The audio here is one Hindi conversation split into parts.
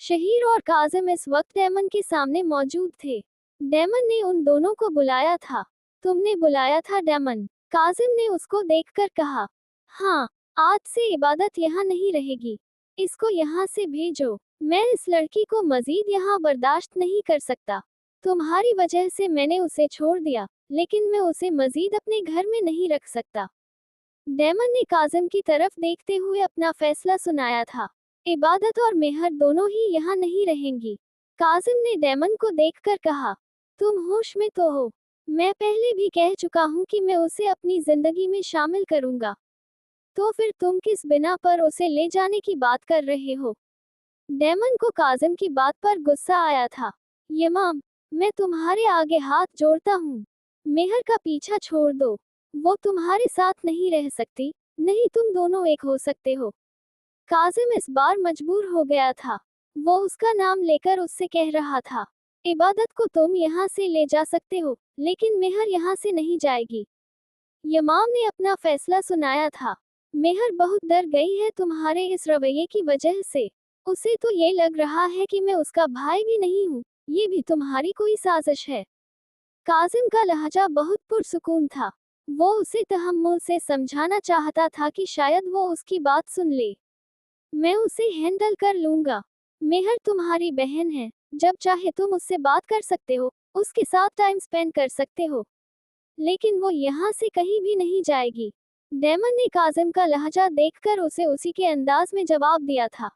शहीर और काजिम इस वक्त डेमन के सामने मौजूद थे। डेमन ने उन दोनों को बुलाया था। तुमने बुलाया था डेमन? काजिम ने उसको देखकर कहा। हाँ, आज से इबादत यहाँ नहीं रहेगी। इसको यहाँ से भेजो। मैं इस लड़की को मजीद यहाँ बर्दाश्त नहीं कर सकता। तुम्हारी वजह से मैंने उसे छोड़ दिया, लेकिन मैं उसे मजीद अपने घर में नहीं रख सकता। डेमन ने काजिम की तरफ देखते हुए अपना फैसला सुनाया था। इबादत और मेहर दोनों ही यहाँ नहीं रहेंगी। काजिम ने डेमन को देखकर कहा, तुम होश में तो हो? मैं पहले भी कह चुका हूँ कि मैं उसे अपनी जिंदगी में शामिल करूंगा। तो फिर तुम किस बिना पर उसे ले जाने की बात कर रहे हो? डेमन को काजिम की बात पर गुस्सा आया था। यमाम, मैं तुम्हारे आगे हाथ जोड़ता हूँ। मेहर का पीछा छोड़ दो। वो तुम्हारे साथ नहीं रह सकती, नहीं तुम दोनों एक हो सकते हो। काजिम इस बार मजबूर हो गया था। वो उसका नाम लेकर उससे कह रहा था, इबादत को तुम यहाँ से ले जा सकते हो, लेकिन मेहर यहाँ से नहीं जाएगी। यमाम ने अपना फैसला सुनाया था। मेहर बहुत डर गई है तुम्हारे इस रवैये की वजह से। उसे तो ये लग रहा है कि मैं उसका भाई भी नहीं हूँ, ये भी तुम्हारी कोई साजिश है। काजिम का लहजा बहुत पुरसुकून था। वो उसे तहम्मुल से समझाना चाहता था कि शायद वो उसकी बात सुन ले। मैं उसे हैंडल कर लूंगा। मेहर तुम्हारी बहन है, जब चाहे तुम उससे बात कर सकते हो, उसके साथ टाइम स्पेंड कर सकते हो, लेकिन वो यहाँ से कहीं भी नहीं जाएगी। डेमन ने काजिम का लहजा देखकर उसे उसी के अंदाज में जवाब दिया था।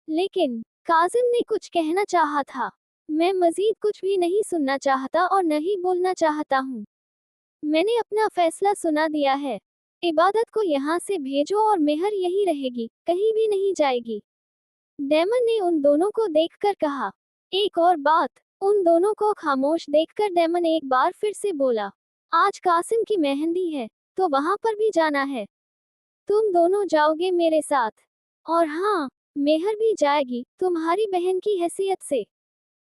लेकिन काजिम ने कुछ कहना चाहा था। मैं मजीद कुछ भी नहीं सुनना चाहता और न ही बोलना चाहता हूँ। मैंने अपना फैसला सुना दिया है। इबादत को यहाँ से भेजो और मेहर यहीं रहेगी, कहीं भी नहीं जाएगी। डेमन ने उन दोनों को देखकर कहा। एक और बात। उन दोनों को खामोश देखकर डेमन एक बार फिर से बोला, आज कासिम की मेहंदी है, तो वहां पर भी जाना है। तुम दोनों जाओगे मेरे साथ। और हाँ, मेहर भी जाएगी, तुम्हारी बहन की हैसियत से।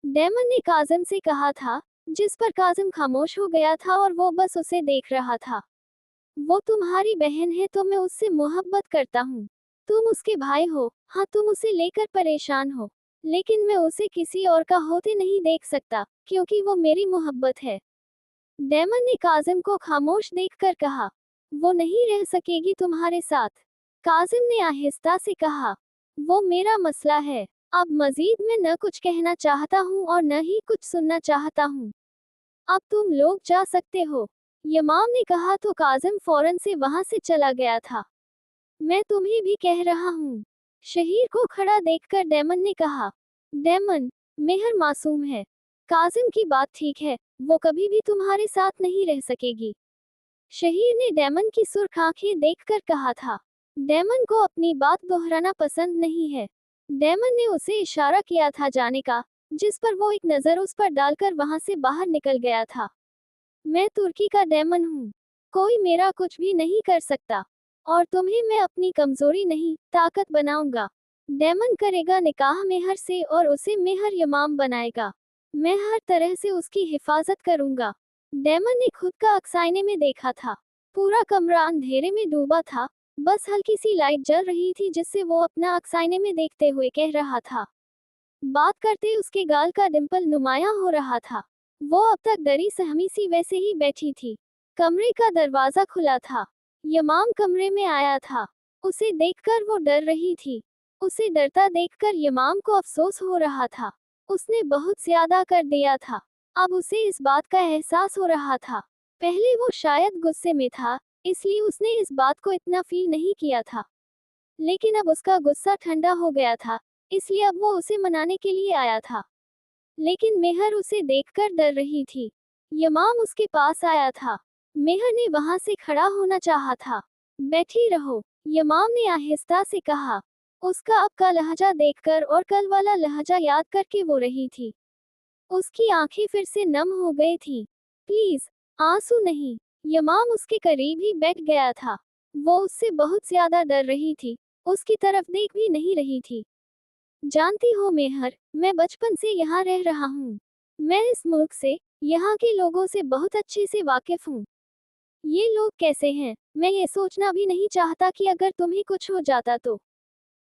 डेमन ने काजिम से कहा था, जिस पर काजिम खामोश हो गया था और वो बस उसे देख रहा था। वो तुम्हारी बहन है तो मैं उससे मोहब्बत करता हूँ। तुम उसके भाई हो, हाँ तुम उसे लेकर परेशान हो, लेकिन मैं उसे किसी और का होते नहीं देख सकता, क्योंकि वो मेरी मोहब्बत है। डेमन ने काजिम को खामोश देखकर कहा, वो नहीं रह सकेगी तुम्हारे साथ। काजिम ने आहिस्ता से कहा, वो मेरा मसला है। अब मजीद मैं न कुछ कहना चाहता हूँ और न ही कुछ सुनना चाहता हूँ। अब तुम लोग जा सकते हो। यमाम ने कहा तो काजिम फौरन से वहां से चला गया था। मैं तुम्हें भी कह रहा हूँ। शहीर को खड़ा देखकर डेमन ने कहा। डेमन, मेहर मासूम है। काजिम की बात ठीक है, वो कभी भी तुम्हारे साथ नहीं रह सकेगी। शहीर ने डेमन की सुर्ख आंखें देखकर कहा था। डेमन को अपनी बात दोहराना पसंद नहीं है। डेमन ने उसे इशारा किया था जाने का, जिस पर वो एक नजर उस पर डालकर वहां से बाहर निकल गया था। मैं तुर्की का डेमन हूँ। कोई मेरा कुछ भी नहीं कर सकता। और तुम्हें मैं अपनी कमजोरी नहीं, ताकत बनाऊंगा। डेमन करेगा निकाह मेहर से और उसे मेहर यमाम बनाएगा। मैं हर तरह से उसकी हिफाजत करूंगा। डेमन ने खुद का अक्साइने में देखा था। पूरा कमरा अंधेरे में डूबा था। बस हल्की सी लाइट जल रही थी जिससे वो अपना अक्साइने में देखते हुए कह रहा था। बात करते उसके गाल का डिंपल नुमायां हो रहा था। वो अब तक डरी सहमी सी वैसे ही बैठी थी। कमरे का दरवाजा खुला था। यमाम कमरे में आया था। उसे देखकर वो डर रही थी। उसे डरता देखकर यमाम को अफसोस हो रहा था। उसने बहुत ज्यादा कर दिया था। अब उसे इस बात का एहसास हो रहा था। पहले वो शायद गुस्से में था, इसलिए उसने इस बात को इतना फील नहीं किया था। लेकिन अब उसका गुस्सा ठंडा हो गया था, इसलिए अब वो उसे मनाने के लिए आया था। लेकिन मेहर उसे देखकर डर रही थी। यमाम उसके पास आया था। मेहर ने वहां से खड़ा होना चाहा था। बैठी रहो, यमाम ने आहिस्ता से कहा। उसका अब का लहजा देखकर और कल वाला लहजा याद करके वो रही थी। उसकी आंखें फिर से नम हो गई थी। प्लीज, आंसू नहीं। यमाम उसके करीब ही बैठ गया था। वो उससे बहुत ज्यादा डर रही थी। उसकी तरफ देख भी नहीं रही थी। जानती हो मेहर, मैं बचपन से यहाँ रह रहा हूँ। मैं इस मुल्क से, यहाँ के लोगों से बहुत अच्छे से वाकिफ हूँ। ये लोग कैसे हैं, मैं ये सोचना भी नहीं चाहता कि अगर तुम्हें कुछ हो जाता तो।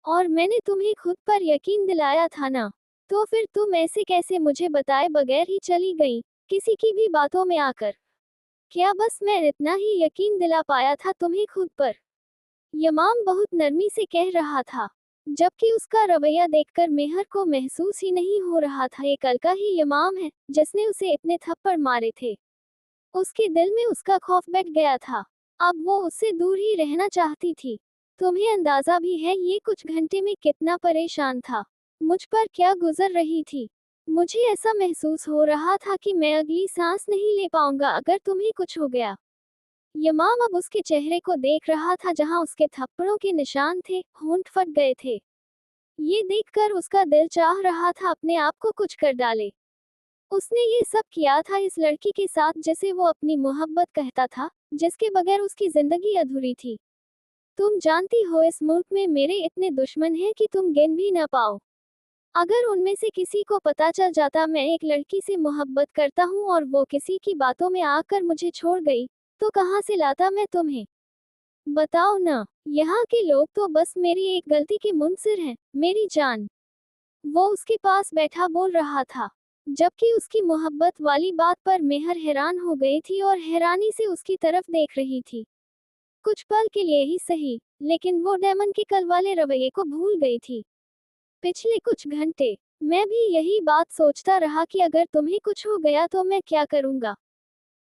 और मैंने तुम्हें खुद पर यकीन दिलाया था ना। तो फिर तुम ऐसे कैसे मुझे बताए बगैर ही चली गई, किसी की भी बातों में आकर? क्या बस मैं इतना ही यकीन दिला पाया था तुम्हें खुद पर? यमाम बहुत नरमी से कह रहा था, जबकि उसका रवैया देखकर मेहर को महसूस ही नहीं हो रहा था ये कल का ही यमाम है जिसने उसे इतने थप्पड़ मारे थे। उसके दिल में उसका खौफ बैठ गया था। अब वो उससे दूर ही रहना चाहती थी। तुम्हें अंदाजा भी है ये कुछ घंटे में कितना परेशान था, मुझ पर क्या गुजर रही थी। मुझे ऐसा महसूस हो रहा था कि मैं अगली सांस नहीं ले पाऊंगा अगर तुम्हें कुछ हो गया। यमाम अब उसके चेहरे को देख रहा था जहां उसके थप्पड़ों के निशान थे, होंठ फट गए थे। ये देखकर उसका दिल चाह रहा था अपने आप को कुछ कर डाले। उसने ये सब किया था इस लड़की के साथ जिसे वो अपनी मोहब्बत कहता था, जिसके बगैर उसकी जिंदगी अधूरी थी। तुम जानती हो इस मुल्क में मेरे इतने दुश्मन हैं कि तुम गिन भी न पाओ। अगर उनमें से किसी को पता चल जाता मैं एक लड़की से मोहब्बत करता हूँ और वो किसी की बातों में आकर मुझे छोड़ गई, तो कहाँ से लाता मैं तुम्हें? बताओ ना। यहाँ के लोग तो बस मेरी एक गलती के मुनसिर हैं, मेरी जान। वो उसके पास बैठा बोल रहा था, जबकि उसकी मोहब्बत वाली बात पर मेहर हैरान हो गई थी और हैरानी से उसकी तरफ देख रही थी। कुछ पल के लिए ही सही, लेकिन वो डेमन के कल वाले रवैये को भूल गई थी। पिछले कुछ घंटे मैं भी यही बात सोचता रहा कि अगर तुम्हें कुछ हो गया तो मैं क्या करूंगा।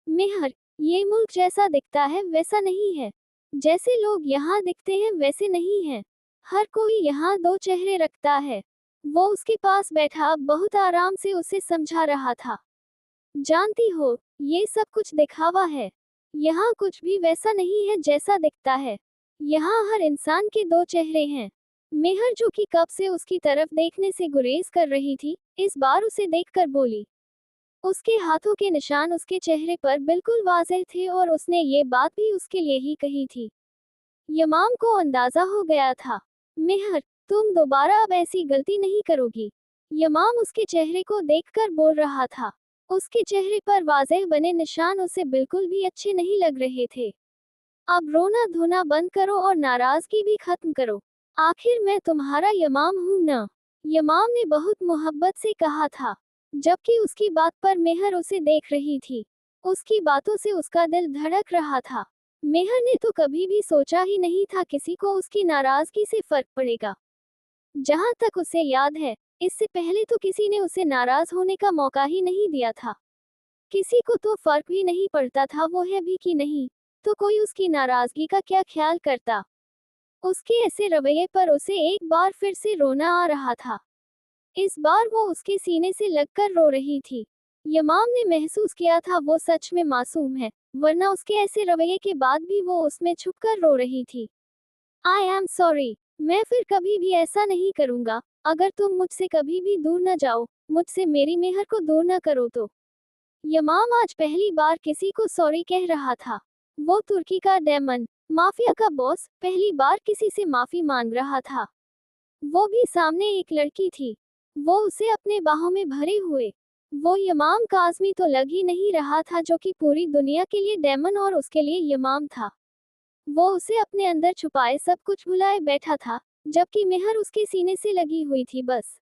मेहर, ये मुल्क जैसा दिखता है वैसा नहीं है। जैसे लोग यहाँ दिखते हैं वैसे नहीं है। हर कोई यहाँ दो चेहरे रखता है। वो उसके पास बैठा बहुत आराम से उसे समझा रहा था। जानती हो, ये सब कुछ दिखावा है। यहाँ कुछ भी वैसा नहीं है जैसा दिखता है। यहाँ हर इंसान के दो चेहरे हैं। मेहर जो कि कब से उसकी तरफ देखने से गुरेज कर रही थी, इस बार उसे देखकर बोली। उसके हाथों के निशान उसके चेहरे पर बिल्कुल वाज़ेह थे और उसने ये बात भी उसके लिए ही कही थी। यमाम को अंदाजा हो गया था। मेहर, तुम दोबारा अब ऐसी गलती नहीं करोगी। यमाम उसके चेहरे को देखकर बोल रहा था। उसके चेहरे पर वाज़ेह बने निशान उसे बिल्कुल भी अच्छे नहीं लग रहे थे। अब रोना धोना बंद करो और नाराजगी भी खत्म करो। आखिर मैं तुम्हारा यमाम हूं ना। यमाम ने बहुत मोहब्बत से कहा था, जबकि उसकी बात पर मेहर उसे देख रही थी। उसकी बातों से उसका दिल धड़क रहा था। मेहर ने तो कभी भी सोचा ही नहीं था किसी को उसकी नाराजगी से फर्क पड़ेगा। जहां तक उसे याद है, इससे पहले तो किसी ने उसे नाराज होने का मौका ही नहीं दिया था। किसी को तो फर्क भी नहीं पड़ता था वो है भी कि नहीं, तो कोई उसकी नाराजगी का क्या ख्याल करता। उसके ऐसे रवैये पर उसे एक बार फिर से रोना आ रहा था। इस बार वो उसके सीने से लगकर रो रही थी। यमाम ने महसूस किया था वो सच में मासूम है, वरना उसके ऐसे रवैये के बाद भी वो उसमें छुपकर रो रही थी। आई एम सॉरी, मैं फिर कभी भी ऐसा नहीं करूंगा। अगर तुम मुझसे कभी भी दूर न जाओ, मुझसे मेरी मेहर को दूर न करो तो। यमाम आज पहली बार किसी को सॉरी कह रहा था। वो तुर्की का डेमन, माफिया का बॉस, पहली बार किसी से माफी मांग रहा था। वो भी सामने एक लड़की थी। वो उसे अपने बाहों में भरे हुए। वो यमाम काज़मी तो लग ही नहीं रहा था जो कि पूरी दुनिया के लिए डेमन और उसके लिए यमाम था। वो उसे अपने अंदर छुपाए सब कुछ भुलाए बैठा था, जबकि मेहर उसके सीने से लगी हुई थी बस।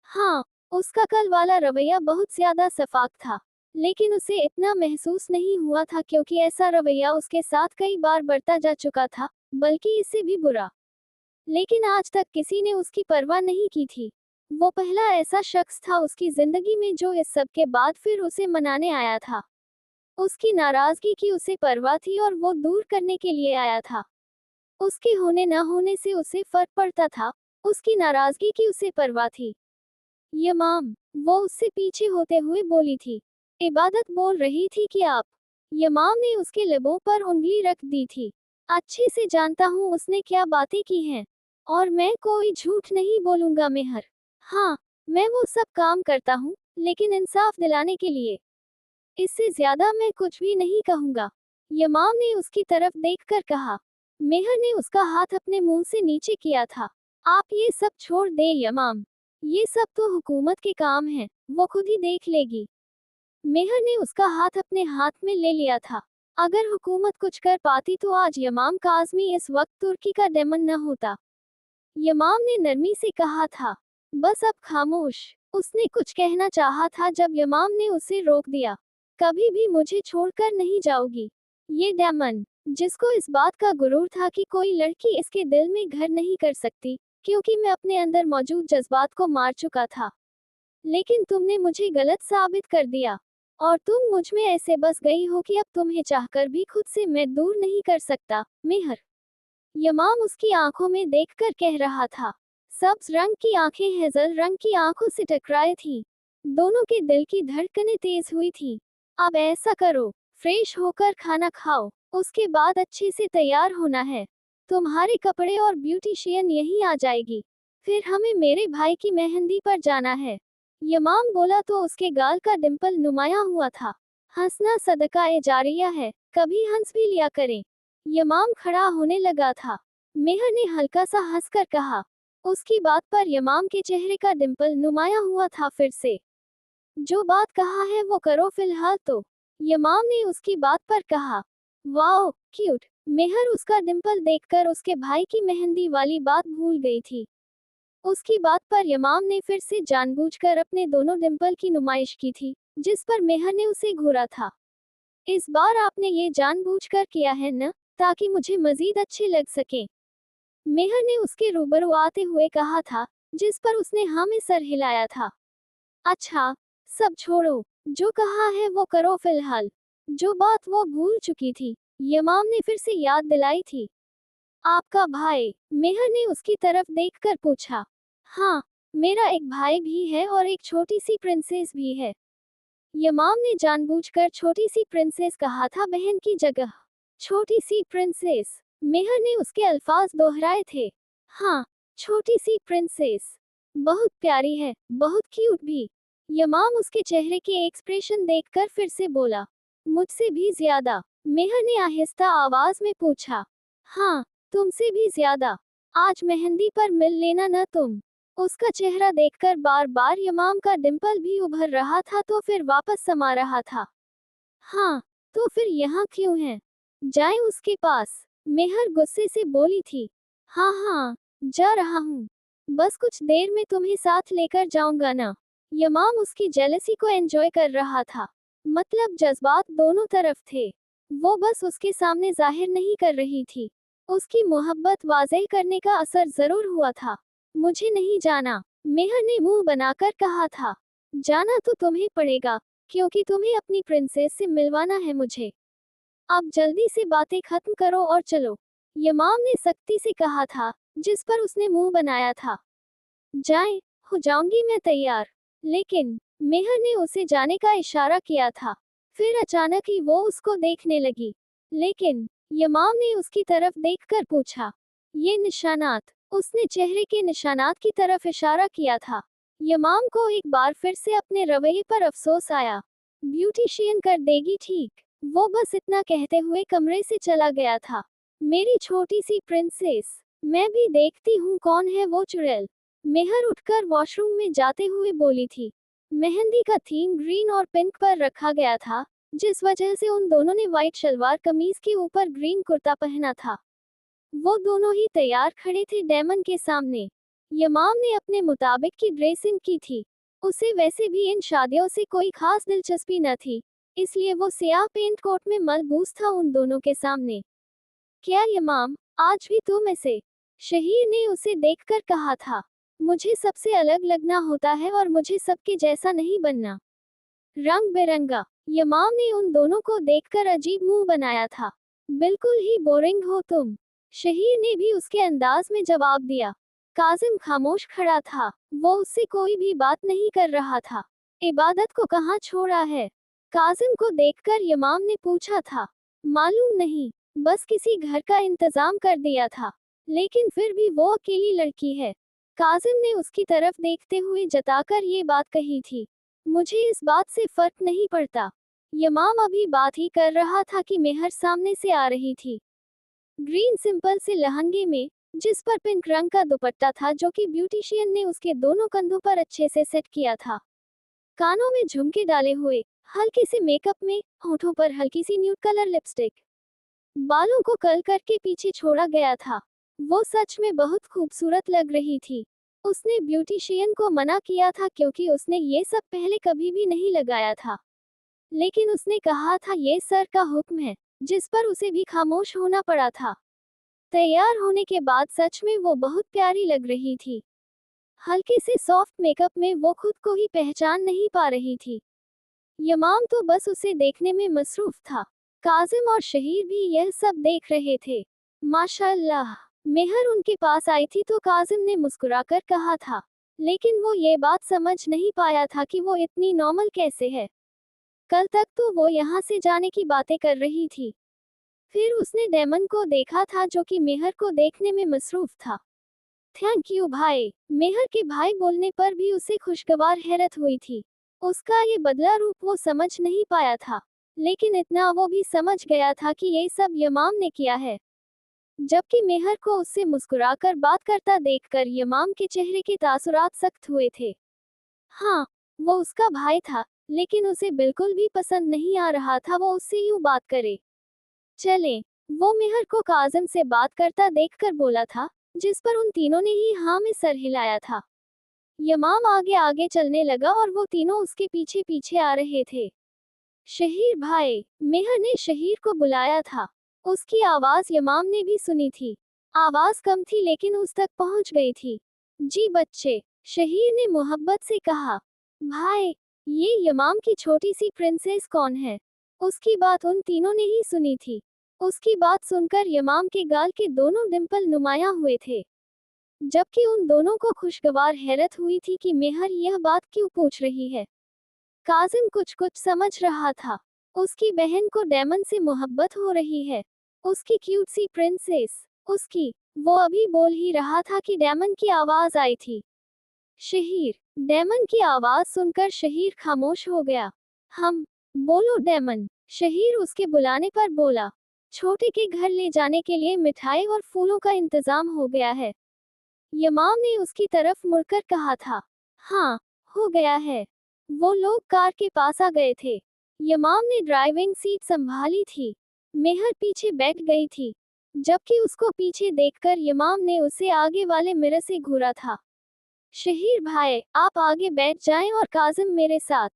हाँ, उसका कल वाला रवैया बहुत ज्यादा सफाक था, लेकिन उसे इतना महसूस नहीं हुआ था क्योंकि ऐसा रवैया उसके साथ कई बार बढ़ता जा चुका था, बल्कि इससे भी बुरा। लेकिन आज तक किसी ने उसकी परवाह नहीं की थी। वो पहला ऐसा शख्स था उसकी जिंदगी में जो इस सब के बाद फिर उसे मनाने आया था। उसकी नाराजगी की उसे परवाह थी और वो दूर करने के लिए आया था। उसके होने न होने से उसे फर्क पड़ता था, उसकी नाराजगी की उसे परवाह थी। यमाम, वो उससे पीछे होते हुए बोली थी। इबादत बोल रही थी कि आप। यमाम ने उसके लबों पर उंगली रख दी थी। अच्छे से जानता हूँ उसने क्या बातें की हैं। और मैं कोई झूठ नहीं बोलूंगा मेहर। हाँ, मैं वो सब काम करता हूँ, लेकिन इंसाफ दिलाने के लिए। इससे ज्यादा मैं कुछ भी नहीं कहूंगा। यमाम ने उसकी तरफ देखकर कहा। मेहर ने उसका हाथ अपने मुंह से नीचे किया था। आप ये सब छोड़ दे यमाम। ये सब तो हुकूमत के काम हैं, वो खुद ही देख लेगी। मेहर ने उसका हाथ अपने हाथ में ले लिया था। अगर हुकूमत कुछ कर पाती तो आज यमाम काज़मी इस वक्त तुर्की का डेमन न होता। यमाम ने नरमी से कहा था। बस अब खामोश। उसने कुछ कहना चाहा था जब यमाम ने उसे रोक दिया। कभी भी मुझे छोड़कर नहीं जाओगी। ये डेमन, जिसको इस बात का गुरूर था कि कोई लड़की इसके दिल में घर नहीं कर सकती, क्योंकि मैं अपने अंदर मौजूद जज्बात को मार चुका था। लेकिन तुमने मुझे गलत साबित कर दिया, और तुम मुझ में ऐसे बस गई हो कि अब तुम्हें चाहकर भी खुद से मैं दूर नहीं कर सकता। मेहर, यमाम उसकी आंखों में देखकर कह रहा था। सब्ज रंग की आंखें हेजल रंग की आंखों से टकराई थीं। दोनों के दिल की धड़कनें तेज हुई थीं। अब ऐसा करो, फ्रेश होकर खाना खाओ, उसके बाद अच्छे से तैयार होना है। तुम्हारे कपड़े और ब्यूटिशियन यहीं आ जाएगी। फिर हमें मेरे भाई की मेहंदी पर जाना है। यमाम बोला तो उसके गाल का डिंपल नुमाया हुआ था। हंसना सदका ए जारिया है, कभी हंस भी लिया करें। यमाम खड़ा होने लगा था। मेहर ने हल्का सा हंसकर कहा। उसकी बात पर यमाम के चेहरे का डिंपल नुमाया हुआ था फिर से। जो बात कहा है वो करो फिलहाल तो। यमाम ने उसकी बात पर कहा। Wow, cute. मेहर उसका डिंपल देखकर उसके भाई की मेहंदी वाली बात भूल गई थी। उसकी बात पर यमाम ने फिर से जानबूझकर अपने दोनों डिंपल की नुमाइश की थी, जिस पर मेहर ने उसे घूरा था। इस बार आपने ये जानबूझकर किया है न, ताकि मुझे मजीद अच्छे लग सके। मेहर ने उसके रूबरू आते हुए कहा था, जिस पर उसने हाँ में सर हिलाया था। अच्छा, सब छोड़ो, जो कहा है वो करो फिलहाल। जो बात वो भूल चुकी थी, यमाम ने फिर से याद दिलाई थी। आपका भाई? मेहर ने उसकी तरफ देखकर पूछा। हाँ, मेरा एक भाई भी है और एक छोटी सी प्रिंसेस भी है। यमाम ने जानबूझकर छोटी सी प्रिंसेस कहा था बहन की जगह। छोटी सी प्रिंसेस। मेहर ने उसके अल्फाज दोहराए थे। हाँ, छोटी सी प्रिंसेस। बहुत प्यारी है, बहुत क्यूट भी। यमाम उसके चेहरे के एक्सप्रेशन देखकर फिर से बोला। मुझसे भी ज्यादा? मेहर ने आहिस्ता आवाज में पूछा। हाँ, तुमसे भी ज्यादा। आज मेहंदी पर मिल लेना न तुम। उसका चेहरा देखकर बार बार यमाम का डिंपल भी उभर रहा था तो फिर वापस समा रहा था। हाँ, तो फिर यहाँ क्यों है? जाएं उसके पास। मेहर गुस्से से बोली थी। हाँ हाँ, जा रहा हूँ। बस कुछ देर में तुम्हें साथ लेकर जाऊंगा ना। यमाम उसकी जेलसी को एंजॉय कर रहा था। मतलब जज्बात दोनों तरफ थे। वो बस उसके सामने जाहिर नहीं कर रही थी। उसकी मोहब्बत वाज़ेह करने का असर जरूर हुआ था। मुझे नहीं जाना, मेहर ने मुंह बनाकर कहा था। जाना तो तुम्हें पड़ेगा, क्योंकि तुम्हें अपनी प्रिंसेस से मिलवाना है मुझे। अब जल्दी से बातें खत्म करो और चलो। यमाम ने सख्ती से कहा था, जिस पर उसने मुंह बनाया था। जाएं, हो जाऊंगी मैं तैयार। लेकिन मेहर ने उसे जाने का इशारा किया था। फिर अचानक ही वो उसको देखने लगी। लेकिन यमाम ने उसकी तरफ देखकर पूछा, ये निशानात? उसने चेहरे के निशानात की तरफ इशारा किया था। यमाम को एक बार फिर से अपने रवैये पर अफसोस आया। ब्यूटिशियन कर देगी ठीक। वो बस इतना कहते हुए कमरे से चला गया था। मेरी छोटी सी प्रिंसेस, मैं भी देखती हूँ कौन है वो चुड़ैल। मेहर उठकर वॉशरूम में जाते हुए बोली थी। मेहंदी का थीम ग्रीन और पिंक पर रखा गया था, जिस वजह से उन दोनों ने व्हाइट शलवार कमीज के ऊपर ग्रीन कुर्ता पहना था। वो दोनों ही तैयार खड़े थे डेमन के सामने। यमाम ने अपने मुताबिक की ड्रेसिंग की थी। उसे वैसे भी इन शादियों से कोई खास दिलचस्पी न थी, इसलिए वो सियाह पेंट कोट में मलबूस था उन दोनों के सामने। क्या यमाम, आज भी तुम ऐसे? शहीर ने उसे देखकर कहा था। मुझे सबसे अलग लगना होता है और मुझे सबके जैसा नहीं बनना। रंग बिरंगा। यमाम ने उन दोनों को देखकर अजीब मुंह बनाया था। बिल्कुल ही बोरिंग हो तुम। शहीर ने भी उसके अंदाज में जवाब दिया। काजिम खामोश खड़ा था। वो उससे कोई भी बात नहीं कर रहा था। इबादत को कहाँ छोड़ा है? काजिम को देखकर यमाम ने पूछा था। मालूम नहीं, बस किसी घर का इंतजाम कर दिया था। लेकिन फिर भी वो अकेली लड़की है। काजिम ने उसकी तरफ देखते हुए जताकर ये बात कही थी। मुझे इस बात से फर्क नहीं पड़ता। यमाम अभी बात ही कर रहा था कि मेहर सामने से आ रही थी। ग्रीन सिंपल से लहंगे में, जिस पर पिंक रंग का दुपट्टा था जो कि ब्यूटिशियन ने उसके दोनों कंधों पर अच्छे से सेट किया था। कानों में झुमके डाले हुए, हल्के से मेकअप में, होठों पर हल्की सी न्यूड कलर लिपस्टिक। बालों को कर्ल करके पीछे छोड़ा गया था। वो सच में बहुत खूबसूरत लग रही थी। उसने ब्यूटिशियन को मना किया था क्योंकि उसने ये सब पहले कभी भी नहीं लगाया था। लेकिन उसने कहा था ये सर का हुक्म है, जिस पर उसे भी खामोश होना पड़ा था। तैयार होने के बाद सच में वो बहुत प्यारी लग रही थी। हल्के से सॉफ्ट मेकअप में वो खुद को ही पहचान नहीं पा रही थी। यमाम तो बस उसे देखने में मसरूफ था। काजिम और शहीर भी यह सब देख रहे थे। माशाअल्लाह। मेहर उनके पास आई थी तो काजिम ने मुस्कुराकर कहा था, लेकिन वो ये बात समझ नहीं पाया था कि वो इतनी नॉर्मल कैसे है। कल तक तो वो यहाँ से जाने की बातें कर रही थी। फिर उसने डेमन को देखा था जो कि मेहर को देखने में मसरूफ था। थैंक यू भाई। मेहर के भाई बोलने पर भी उसे खुशगवार हैरत हुई थी। उसका ये बदला रूप वो समझ नहीं पाया था, लेकिन इतना वो भी समझ गया था कि ये सब यमाम ने किया है। जबकि मेहर को उससे मुस्कुराकर बात करता देखकर यमाम के चेहरे के तासुरात सख्त हुए थे। हाँ, वो उसका भाई था, लेकिन उसे बिल्कुल भी पसंद नहीं आ रहा था वो उससे यूं बात करे। चले, वो मेहर को काजिम से बात करता देखकर बोला था, जिस पर उन तीनों ने ही हाँ में सर हिलाया था। यमाम आगे आगे चलने लगा और वो तीनों उसके पीछे पीछे आ रहे थे। शहीर भाई। मेहर ने शहीर को बुलाया था। उसकी आवाज यमाम ने भी सुनी थी। आवाज कम थी लेकिन उस तक पहुंच गई थी। जी बच्चे, शहीर ने मोहब्बत से कहा। भाई, ये यमाम की छोटी सी प्रिंसेस कौन है? उसकी बात उन तीनों ने ही सुनी थी। उसकी बात सुनकर यमाम के गाल के दोनों डिंपल नुमाया हुए थे, जबकि उन दोनों को खुशगवार हैरत हुई थी कि मेहर यह बात क्यों पूछ रही है। काजिम कुछ कुछ समझ रहा था। उसकी बहन को डेमन से मोहब्बत हो रही है। उसकी क्यूट सी प्रिंसेस। उसकी। वो अभी बोल ही रहा था कि डेमन की आवाज आई थी। शहीर। डेमन की आवाज सुनकर शहीर खामोश हो गया। हम। बोलो डेमन। शहीर उसके बुलाने पर बोला। छोटे के घर ले जाने के लिए मिठाई और फूलों का इंतजाम हो गया है। यमाम ने उसकी तरफ मुड़कर कहा था। हाँ, हो गया है। वो लोग कार के पास आ गए थे। यमाम ने ड्राइविंग सीट संभाली थी। मेहर पीछे बैठ गई थी, जबकि उसको पीछे देखकर यमाम ने उसे आगे वाले मिरर से घूरा था। शहीर भाई, आप आगे बैठ जाएं और काजिम मेरे साथ।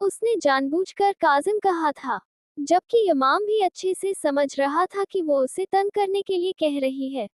उसने जानबूझकर काजिम कहा था, जबकि यमाम भी अच्छे से समझ रहा था कि वो उसे तंग करने के लिए कह रही है।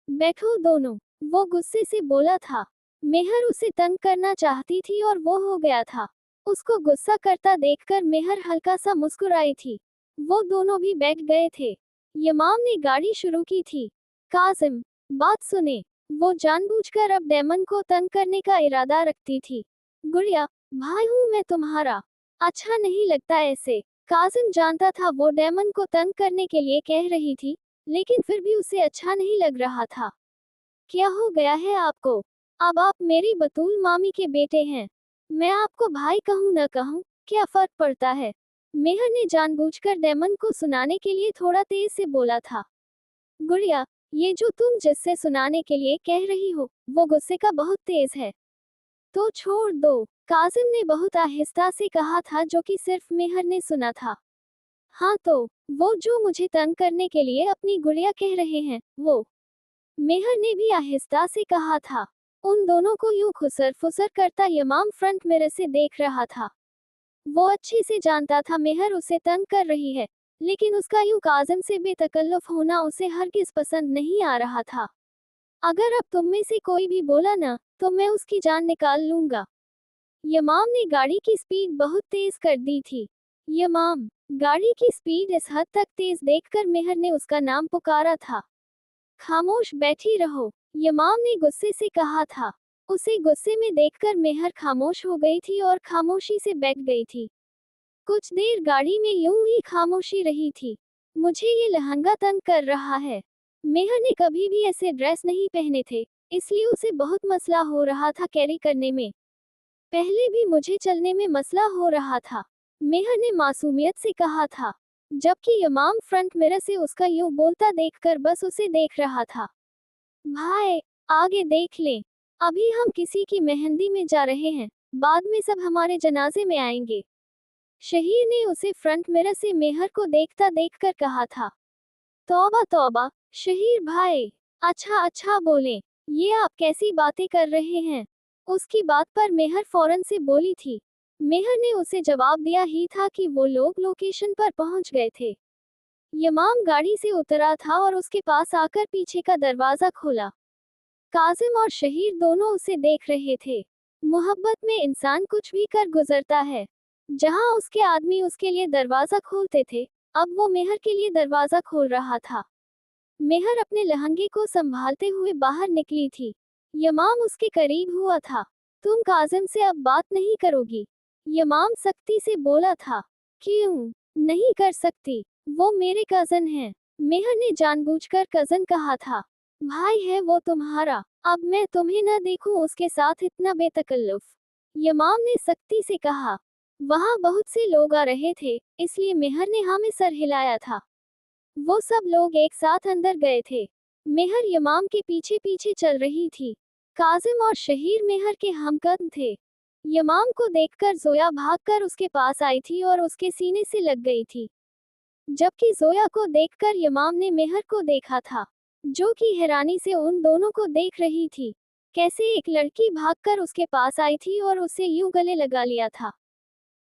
बैठो दोनों। वो गुस्से से बोला था। मेहर उसे तंग करना चाहती थी और वो हो गया था। उसको गुस्सा करता देखकर मेहर हल्का सा मुस्कुराई थी। वो दोनों भी बैठ गए थे। यमाम ने गाड़ी शुरू की थी। काजिम, बात सुने। वो जानबूझकर अब डेमन को तंग करने का इरादा रखती थी। गुड़िया, भाई हूँ मैं तुम्हारा। अच्छा नहीं लगता ऐसे। काजिम जानता था वो डेमन को तंग करने के लिए कह रही थी, लेकिन फिर भी उसे अच्छा नहीं लग रहा था। क्या हो गया है आपको? अब आप मेरी बतूल मामी के बेटे हैं। मैं आपको भाई कहूँ न कहूँ, क्या फर्क पड़ता है? मेहर ने जानबूझकर डेमन को सुनाने के लिए थोड़ा तेज से बोला था। गुड़िया, ये जो तुम जिससे सुनाने के लिए कह रही हो, वो गुस्से का बहुत तेज है। तो छोड़ दो। काजिम ने बहुत आहिस्ता से कहा था जो कि सिर्फ मेहर ने सुना था। हाँ तो, वो जो मुझे तंग करने के लिए अपनी गुड़िया कह रहे हैं, वो। मेहर ने भी आहिस्ता से कहा था। उन दोनों को यूं खुसर फुसर करता यमाम फ्रंट मिरर से देख रहा था। वो अच्छे से जानता था मेहर उसे तंग कर रही है, लेकिन उसका यूं काजिम से बेतकल्लुफ होना उसे हरगिज पसंद नहीं आ रहा था। अगर अब तुम में से कोई भी बोला ना, तो मैं उसकी जान निकाल लूंगा। यमाम ने गाड़ी की स्पीड बहुत तेज कर दी थी। यमाम। गाड़ी की स्पीड इस हद तक तेज देखकर मेहर ने उसका नाम पुकारा था। खामोश बैठी रहो। यमाम ने गुस्से से कहा था। उसे गुस्से में देखकर मेहर खामोश हो गई थी और खामोशी से बैठ गई थी। कुछ देर गाड़ी में यूं ही खामोशी रही थी। मुझे ये लहंगा तंग कर रहा है। मेहर ने कभी भी ऐसे ड्रेस नहीं पहने थे, इसलिए उसे बहुत मसला हो रहा था कैरी करने में। पहले भी मुझे चलने में मसला हो रहा था, मेहर ने मासूमियत से कहा था, जबकि यमाम फ्रंट मिरर से उसका यूं बोलता देखकर बस उसे देख रहा था। भाई, आगे देख लें। अभी हम किसी की मेहंदी में जा रहे हैं, बाद में सब हमारे जनाजे में आएंगे। शहीर ने उसे फ्रंट मिरर से मेहर को देखता देखकर कहा था। तौबा तौबा, शहीर भाई। अच्छा अच्छा बोले, ये आप कैसी बातें कर रहे हैं? उसकी बात पर मेहर फौरन से बोली थी। मेहर ने उसे जवाब दिया ही था कि वो लोग लोकेशन पर पहुंच गए थे। यमाम गाड़ी से उतरा था और उसके पास आकर पीछे का दरवाजा खोला। काजिम और शहीर दोनों उसे देख रहे थे। मोहब्बत में इंसान कुछ भी कर गुजरता है। जहां उसके आदमी उसके लिए दरवाजा खोलते थे, अब वो मेहर के लिए दरवाजा खोल रहा था। मेहर अपने लहंगे को संभालते हुए बाहर निकली थी। यमाम उसके करीब हुआ था। तुम काजिम से अब बात नहीं करोगी? यमाम सख्ती से बोला था। क्यों नहीं कर सकती? वो मेरे कजन हैं। मेहर ने जानबूझकर कजन कहा था। भाई है वो तुम्हारा। अब मैं तुम्हें न देखूं उसके साथ इतना बेतकल्लुफ। यमाम ने सख्ती से कहा। वहां बहुत से लोग आ रहे थे, इसलिए मेहर ने हाँ में सर हिलाया था। वो सब लोग एक साथ अंदर गए थे। मेहर यमाम के पीछे पीछे चल रही थी। काजिम और शहीर मेहर के हमकद थे। यमाम को देखकर जोया भागकर उसके पास आई थी और उसके सीने से लग गई थी। जबकि जोया को देखकर यमाम ने मेहर को देखा था, जो कि हैरानी से उन दोनों को देख रही थी। कैसे एक लड़की भागकर उसके पास आई थी और उसे यूं गले लगा लिया था,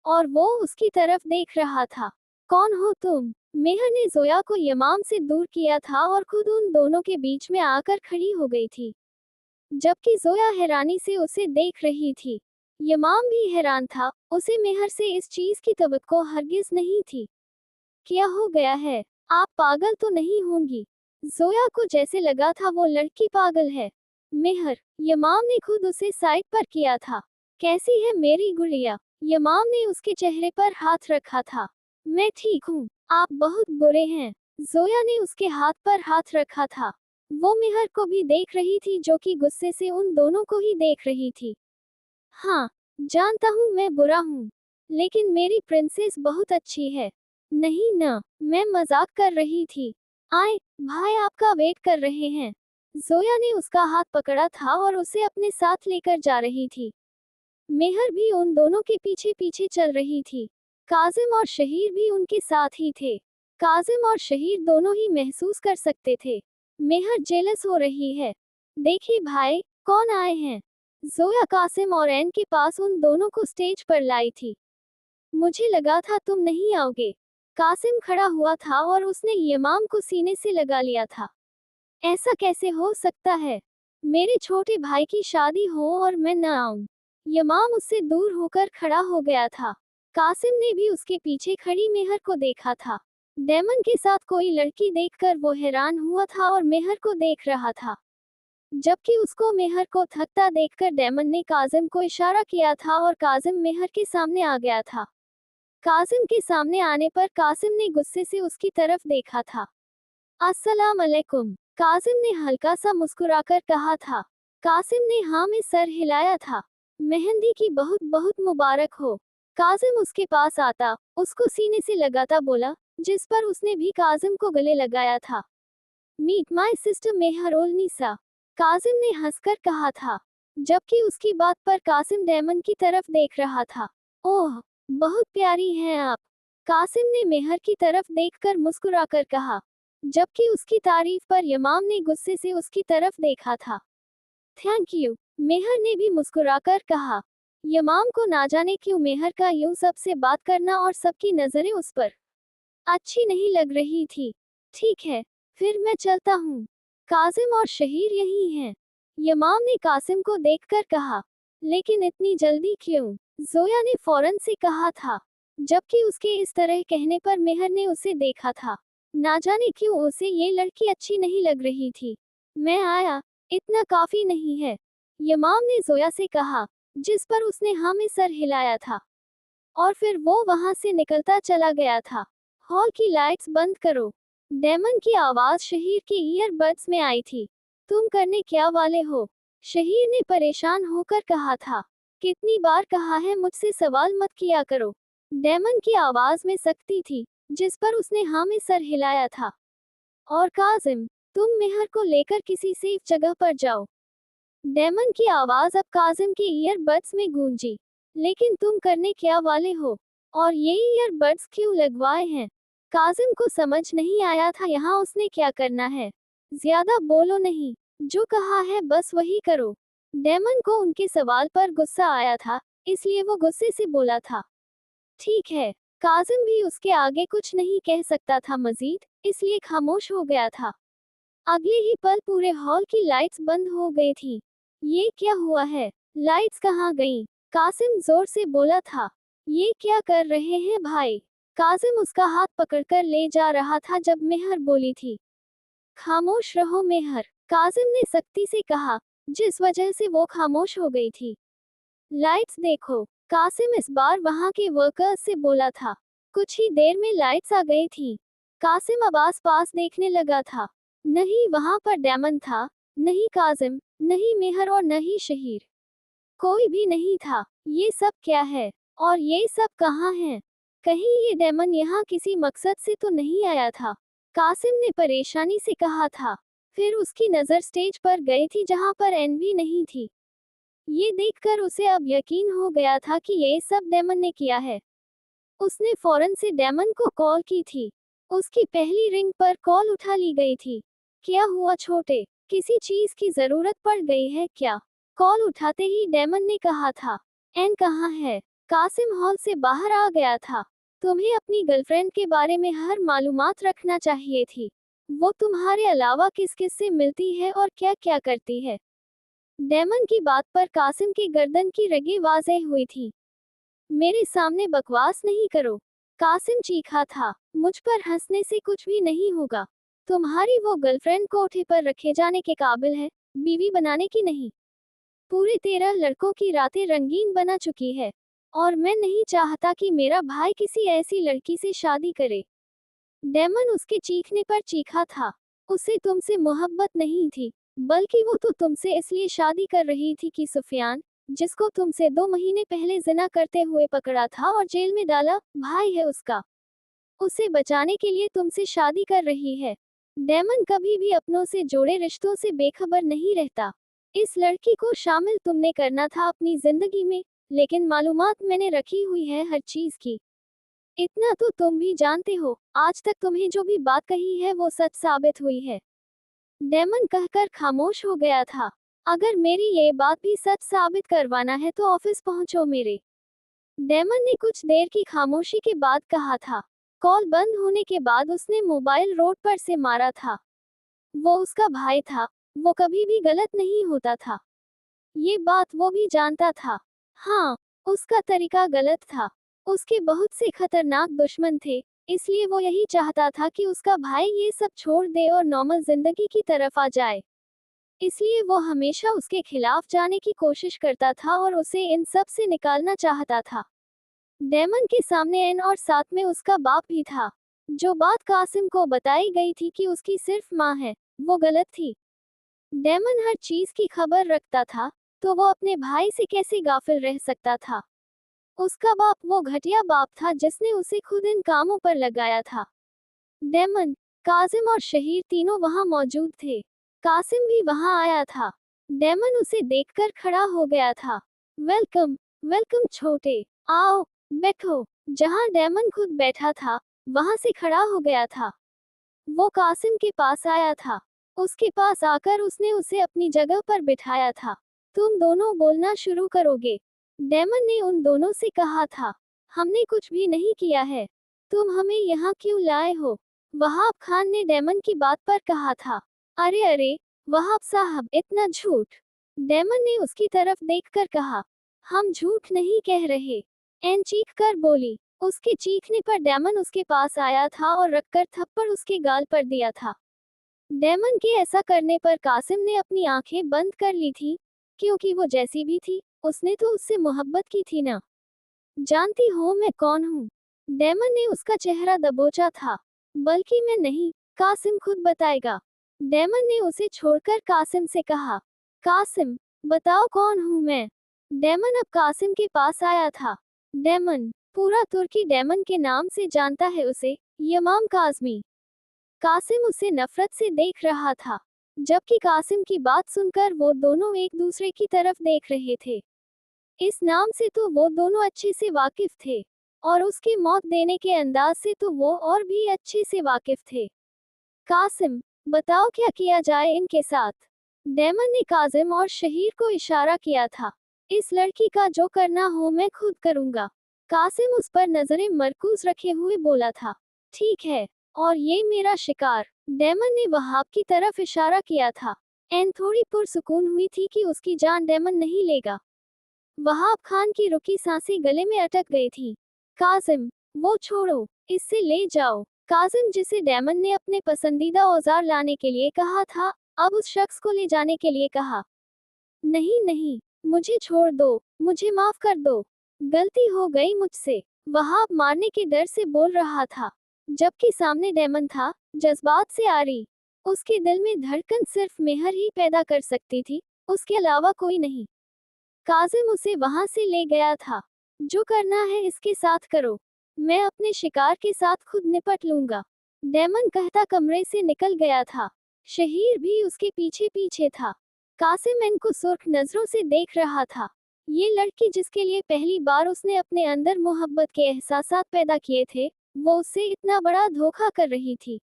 और वो उसकी तरफ देख रहा था। कौन हो तुम? मेहर ने जोया को यमाम से दूर किया था और खुद उन दोनों के बीच में आकर खड़ी हो गई थी। जबकि जोया हैरानी से उसे देख रही थी। यमाम भी हैरान था, उसे मेहर से इस चीज की तवक्को हरगिज नहीं थी। क्या हो गया है? आप पागल तो नहीं होंगी? जोया को जैसे लगा था वो लड़की पागल है। मेहर, यमाम ने खुद उसे साइड पर किया था। कैसी है मेरी गुड़िया? यमाम ने उसके चेहरे पर हाथ रखा था। मैं ठीक हूँ, आप बहुत बुरे हैं। जोया ने उसके हाथ पर हाथ रखा था। वो मेहर को भी देख रही थी, जो कि गुस्से से उन दोनों को ही देख रही थी। हाँ, जानता हूँ मैं बुरा हूँ, लेकिन मेरी प्रिंसेस बहुत अच्छी है। नहीं ना, मैं मजाक कर रही थी। आए, भाई आपका वेट कर रहे हैं। जोया ने उसका हाथ पकड़ा था और उसे अपने साथ लेकर जा रही थी। मेहर भी उन दोनों के पीछे पीछे चल रही थी। काजिम और शहीर भी उनके साथ ही थे। काजिम और शहीर दोनों ही महसूस कर सकते थे, मेहर जेलस हो रही है। देखिए भाई, कौन आए हैं? जोया कासिम और एन के पास उन दोनों को स्टेज पर लाई थी। मुझे लगा था तुम नहीं आओगे। कासिम खड़ा हुआ था और उसने यमाम को सीने से लगा लिया था। ऐसा कैसे हो सकता है? मेरे छोटे भाई की शादी हो और मैं न आऊं। यमाम उससे दूर होकर खड़ा हो गया था। कासिम ने भी उसके पीछे खड़ी मेहर को देखा था। डेमन के साथ कोई लड़की देखकर वो हैरान हुआ था और मेहर को देख रहा था। जबकि उसको मेहर को थकता देखकर डेमन ने काजिम को इशारा किया था और काजिम मेहर के सामने आ गया था। कासिम के सामने आने पर कासिम ने गुस्से से उसकी तरफ देखा था। अस्सलाम अलैकुम, कासिम ने हल्का सा मुस्कुराकर कहा था। कासिम ने हाँ में सर हिलाया था। मेहंदी की बहुत बहुत मुबारक हो। कासिम उसके पास आता, उसको सीने से लगाता बोला, जिस पर उसने भी कासिम को गले लगाया था। मीट माय सिस्टर मेहरोल निसा, कासिम ने हंसकर कहा था। जबकि उसकी बात पर कासिम डेमन की तरफ देख रहा था। ओह, बहुत प्यारी हैं आप, कासिम ने मेहर की तरफ देखकर मुस्कुराकर कहा। जबकि उसकी तारीफ पर यमाम ने गुस्से से उसकी तरफ देखा था। थैंक यू, मेहर ने भी मुस्कुराकर कहा। यमाम को ना जाने क्यों मेहर का यूं सबसे बात करना और सबकी नजरें उस पर अच्छी नहीं लग रही थी। ठीक है, फिर मैं चलता हूँ। कासिम और शहीर यही हैं। यमाम ने कासिम को देखकर कहा। लेकिन इतनी जल्दी क्यों? जोया ने फौरन से कहा था। जबकि उसके इस तरह कहने पर मेहर ने उसे देखा था। ना जाने क्यों उसे ये लड़की अच्छी नहीं लग रही थी। मैं आया, इतना काफी नहीं है, यमाम ने जोया से कहा, जिस पर उसने हाँ में सर हिलाया था। और फिर वो वहां से निकलता चला गया था। हॉल की लाइट्स बंद करो। डेमन की आवाज शहीर के ईयरबड्स में आई थी। तुम करने क्या वाले हो? शहीर ने परेशान होकर कहा था। कितनी बार कहा है मुझसे सवाल मत किया करो। डेमन की आवाज में सख्ती थी, जिस पर उसने हाँ में सर हिलाया था। और काजिम, तुम मेहर को लेकर किसी सेफ जगह पर जाओ। डेमन की आवाज अब काजिम के ईयरबड्स में गूंजी। लेकिन तुम करने क्या वाले हो? और ये ईयरबड्स क्यों लगवाए हैं? काजिम को समझ नहीं आया था यहाँ उसने क्या करना है। ज्यादा बोलो नहीं, जो कहा है बस वही करो। डेमन को उनके सवाल पर गुस्सा आया था, इसलिए वो गुस्से से बोला था। ठीक है। काजिम भी उसके आगे कुछ नहीं कह सकता था मजीद, इसलिए खामोश हो गया था। अगले ही पल पूरे हॉल की लाइट्स बंद हो गई थी। ये क्या हुआ है? लाइट्स कहाँ गईं? कासिम जोर से बोला था। ये क्या कर रहे हैं भाई? कासिम उसका हाथ पकड़कर ले जा रहा था जब मेहर बोली थी। खामोश रहो मेहर, कासिम ने सख्ती से कहा, जिस वजह से वो खामोश हो गई थी। लाइट्स देखो, कासिम इस बार वहां के वर्कर्स से बोला था। कुछ ही देर में लाइट्स आ गई थी। कासिम अब आस पास देखने लगा था। नहीं वहां पर डेमन था, नहीं कासिम, नहीं मेहर और न ही शहीर। कोई भी नहीं था। ये सब क्या है? और ये सब कहाँ है? कहीं ये डेमन यहाँ किसी मकसद से तो नहीं आया था? कासिम ने परेशानी से कहा था। फिर उसकी नजर स्टेज पर गई थी जहाँ पर एन भी नहीं थी। ये देखकर उसे अब यकीन हो गया था कि ये सब डेमन ने किया है। उसने फौरन से डेमन को कॉल की थी। उसकी पहली रिंग पर कॉल उठा ली गई थी। क्या हुआ छोटे, किसी चीज की जरूरत पड़ गई है क्या? कॉल उठाते ही डेमन ने कहा था। एन कहाँ है? कासिम हॉल से बाहर आ गया था। तुम्हें अपनी गर्लफ्रेंड के बारे में हर मालूमात रखना चाहिए थी। वो तुम्हारे अलावा किस किस से मिलती है और क्या क्या करती है? डेमन की बात पर कासिम की गर्दन की रगे वाज़ेह हुई थी। मेरे सामने बकवास नहीं करो, कासिम चीखा था। मुझ पर हंसने से कुछ भी नहीं होगा। तुम्हारी वो गर्लफ्रेंड कोठे पर रखे जाने के काबिल है, बीवी बनाने की नहीं। पूरे 13 लड़कों की रातें रंगीन बना चुकी है, और मैं नहीं चाहता कि मेरा भाई किसी ऐसी लड़की से शादी करे। डेमन उसके चीखने पर चीखा था। उसे तुमसे मोहब्बत नहीं थी, बल्कि वो तो तुमसे इसलिए शादी कर रही थी कि सुफियान, जिसको तुमसे 2 महीने पहले जिना करते हुए पकड़ा था और जेल में डाला, भाई है उसका। उसे बचाने के लिए तुमसे शादी कर रही है। डेमन कभी भी अपनों से जोड़े रिश्तों से बेखबर नहीं रहता। इस लड़की को शामिल तुमने करना था अपनी जिंदगी में, लेकिन मालूमात मैंने रखी हुई है हर चीज की। इतना तो तुम भी जानते हो, आज तक तुम्हें जो भी बात कही है वो सच साबित हुई है। डेमन कहकर खामोश हो गया था। अगर मेरी ये बात भी सच साबित करवाना है तो ऑफिस पहुंचो मेरे। डेमन ने कुछ देर की खामोशी के बाद कहा था। कॉल बंद होने के बाद उसने मोबाइल रोड पर से मारा था। वो उसका भाई था, वो कभी भी गलत नहीं होता था। ये बात वो भी जानता था। हाँ, उसका तरीका गलत था। उसके बहुत से खतरनाक दुश्मन थे, इसलिए वो यही चाहता था कि उसका भाई ये सब छोड़ दे और नॉर्मल जिंदगी की तरफ आ जाए। इसलिए वो हमेशा उसके खिलाफ जाने की कोशिश करता था और उसे इन सब से निकालना चाहता था। डेमन के सामने एन और साथ में उसका बाप भी था। जो बात कासिम को बताई गई थी कि उसकी सिर्फ माँ है, वो गलत थी। डेमन हर चीज की खबर रखता था, तो वो अपने भाई से कैसे गाफिल रह सकता था? उसका बाप वो घटिया बाप था जिसने उसे खुद इन कामों पर लगाया था। डेमन, कासिम और शहीर तीनों वहां मौजूद थे। कासिम भी वहां आया था। डेमन उसे देखकर खड़ा हो गया था। वेलकम, वेलकम छोटे, आओ, बैठो। जहां डेमन खुद बैठा था, वहां से खड़ा हो गया था। वो कासिम के पास आया था। उसके पास आकर उसने उसे अपनी जगह पर बिठाया था। तुम दोनों बोलना शुरू करोगे? डेमन ने उन दोनों से कहा था। हमने कुछ भी नहीं किया है। तुम हमें यहाँ क्यों लाए हो? वहाब खान ने डेमन की बात पर कहा था। अरे अरे, वहाब साहब, इतना झूठ! डेमन ने उसकी तरफ देखकर कहा। हम झूठ नहीं कह रहे, एन चीख कर बोली। उसके चीखने पर डेमन उसके पास आया था और रखकर थप्पड़ उसके गाल पर दिया था। डेमन के ऐसा करने पर कासिम ने अपनी आंखें बंद कर ली थी, क्योंकि वो जैसी भी थी, उसने तो उससे मोहब्बत की थी ना। जानती हो मैं कौन हूँ? डेमन ने उसका चेहरा दबोचा था। बल्कि मैं नहीं, कासिम खुद बताएगा। डेमन ने उसे छोड़कर कासिम से कहा। कासिम, बताओ कौन हूँ मैं? डेमन अब कासिम के पास आया था। डेमन, पूरा तुर्की डेमन के नाम से जानता है उसे, यमाम काज़मी। कासिम उसे नफरत से देख रहा था, जबकि कासिम की बात सुनकर वो दोनों एक दूसरे की तरफ देख रहे थे। इस नाम से तो वो दोनों अच्छे से वाकिफ थे, और उसके मौत देने के अंदाज से तो वो और भी अच्छे से वाकिफ थे। कासिम, बताओ क्या किया जाए इनके साथ। डेमन ने काजिम और शहीर को इशारा किया था। इस लड़की का जो करना हो मैं खुद करूंगा। कासिम उस पर नजरें मरकूज रखे हुए बोला था। ठीक है, और ये मेरा शिकार। डेमन ने वहाब की तरफ इशारा किया था। एन थोड़ी पुरसुकून हुई थी कि उसकी जान डेमन नहीं लेगा। वहाब खान की रुकी सांसें गले में अटक गई थी। काजिम, वो छोड़ो, इससे ले जाओ। काजिम, जिसे डेमन ने अपने पसंदीदा औजार लाने के लिए कहा था, अब उस शख्स को ले जाने के लिए कहा। नहीं नहीं, मुझे छोड़ दो, मुझे माफ कर दो। गलती हो गई मुझसे। वहाब मारने के डर से बोल रहा था, जबकि सामने डेमन था, जज्बात से आरी। उसके दिल में धड़कन सिर्फ मेहर ही पैदा कर सकती थी, उसके अलावा कोई नहीं। काजिम उसे वहां से ले गया था। जो करना है इसके साथ करो, मैं अपने शिकार के साथ खुद निपट लूंगा। डेमन कहता कमरे से निकल गया था। शहीर भी उसके पीछे पीछे था। कासिम इनको सुर्ख नजरों से देख रहा था। ये लड़की जिसके लिए पहली बार उसने अपने अंदर मोहब्बत के एहसासात पैदा किए थे, वो उससे इतना बड़ा धोखा कर रही थी।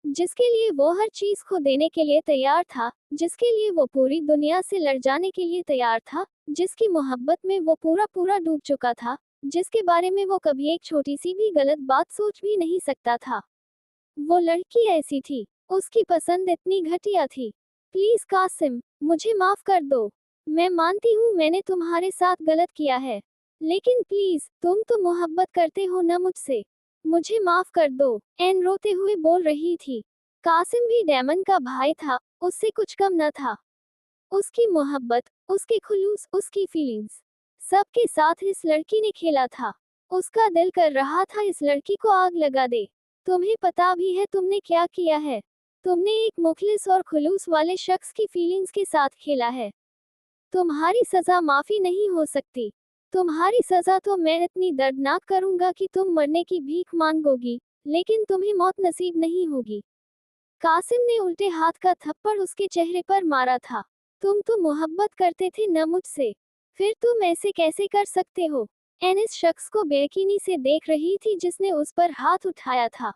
जिसके लिए वो हर चीज खो देने के लिए तैयार था, जिसके लिए वो पूरी दुनिया से लड़ जाने के लिए तैयार था, जिसकी मोहब्बत में वो पूरा पूरा डूब चुका था, जिसके बारे में वो कभी एक छोटी सी भी गलत बात सोच भी नहीं सकता था। वो लड़की ऐसी थी, उसकी पसंद इतनी घटिया थी। प्लीज कासिम, मुझे माफ कर दो। मैं मानती हूँ मैंने तुम्हारे साथ गलत किया है, लेकिन प्लीज, तुम तो मोहब्बत करते हो ना मुझसे। मुझे माफ कर दो, एन रोते हुए बोल रही थी। कासिम भी डेमन का भाई था, उससे कुछ कम न था। उसकी मोहब्बत, उसके खुलूस, उसकी फीलिंग्स, सबके साथ इस लड़की ने खेला था। उसका दिल कर रहा था इस लड़की को आग लगा दे। तुम्हें पता भी है तुमने क्या किया है। तुमने एक मुखलिस और खुलूस वाले शख्स की फीलिंग्स के साथ खेला है। तुम्हारी सजा माफी नहीं हो सकती। तुम्हारी सजा तो मैं इतनी दर्दनाक करूंगा कि तुम मरने की भीख मांगोगी, लेकिन तुम्हें मौत नसीब नहीं होगी। कासिम ने उल्टे हाथ का थप्पड़ उसके चेहरे पर मारा था। तुम तो मोहब्बत करते थे न मुझसे, फिर तुम ऐसे कैसे कर सकते हो। एन इस शख्स को बेयकीनी से देख रही थी जिसने उस पर हाथ उठाया था।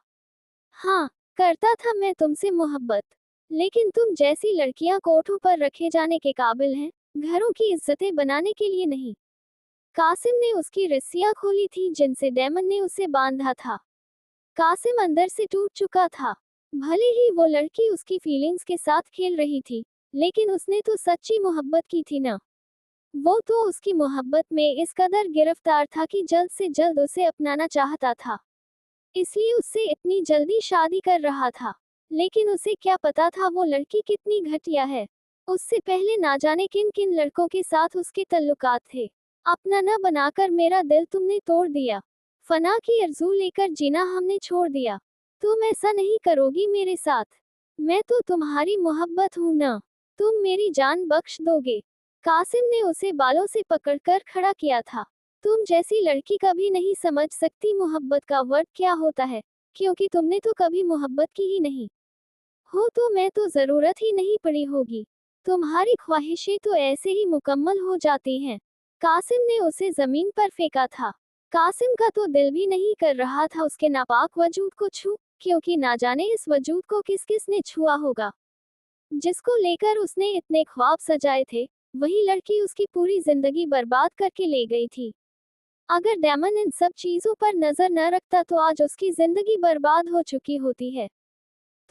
हाँ, करता था मैं तुमसे मोहब्बत, लेकिन तुम जैसी लड़कियां कोठों पर रखे जाने के काबिल हैं, घरों की इज्जतें बनाने के लिए नहीं। कासिम ने उसकी रस्सियां खोली थी जिनसे डेमन ने उसे बांधा था। कासिम अंदर से टूट चुका था। भले ही वो लड़की उसकी फीलिंग्स के साथ खेल रही थी, लेकिन उसने तो सच्ची मोहब्बत की थी ना। वो तो उसकी मोहब्बत में इस कदर गिरफ्तार था कि जल्द से जल्द उसे अपनाना चाहता था, इसलिए उससे इतनी जल्दी शादी कर रहा था। लेकिन उसे क्या पता था वो लड़की कितनी घटिया है। उससे पहले ना जाने किन किन लड़कों के साथ उसके तल्लुकात थे। अपना न बनाकर मेरा दिल तुमने तोड़ दिया। फना की आरज़ू लेकर जीना हमने छोड़ दिया। तुम ऐसा नहीं करोगी मेरे साथ। मैं तो तुम्हारी मोहब्बत हूं ना। तुम मेरी जान बख्श दोगे। कासिम ने उसे बालों से पकड़कर खड़ा किया था। तुम जैसी लड़की कभी नहीं समझ सकती मोहब्बत का वर्ड क्या होता है, क्योंकि तुमने तो कभी मोहब्बत की ही नहीं हो, तो मैं तो जरूरत ही नहीं पड़ी होगी। तुम्हारी ख्वाहिशें तो ऐसे ही मुकम्मल हो जाती हैं। कासिम ने उसे जमीन पर फेंका था। कासिम का तो दिल भी नहीं कर रहा था उसके नापाक वजूद को छू, क्योंकि ना जाने इस वजूद को किस किस ने छुआ होगा। जिसको लेकर उसने इतने ख्वाब सजाए थे, वही लड़की उसकी पूरी जिंदगी बर्बाद करके ले गई थी। अगर डेमन इन सब चीजों पर नजर न रखता तो आज उसकी जिंदगी बर्बाद हो चुकी होती है।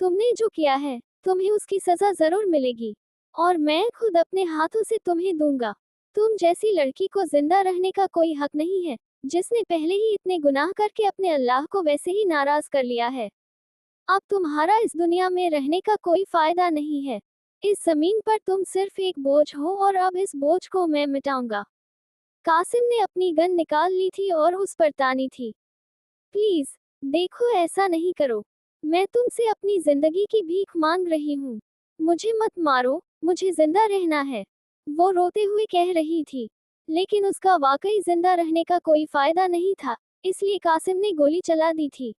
तुमने जो किया है, तुम्हें उसकी सजा जरूर मिलेगी, और मैं खुद अपने हाथों से तुम्हें दूंगा। तुम जैसी लड़की को जिंदा रहने का कोई हक नहीं है, जिसने पहले ही इतने गुनाह करके अपने अल्लाह को वैसे ही नाराज कर लिया है। अब तुम्हारा इस दुनिया में रहने का कोई फायदा नहीं है। इस जमीन पर तुम सिर्फ एक बोझ हो, और अब इस बोझ को मैं मिटाऊंगा। कासिम ने अपनी गन निकाल ली थी और उस पर तानी थी। प्लीज, देखो ऐसा नहीं करो। मैं तुमसे अपनी जिंदगी की भीख मांग रही हूँ। मुझे मत मारो, मुझे जिंदा रहना है। वो रोते हुए कह रही थी। लेकिन उसका वाकई जिंदा रहने का कोई फायदा नहीं था, इसलिए कासिम ने गोली चला दी थी।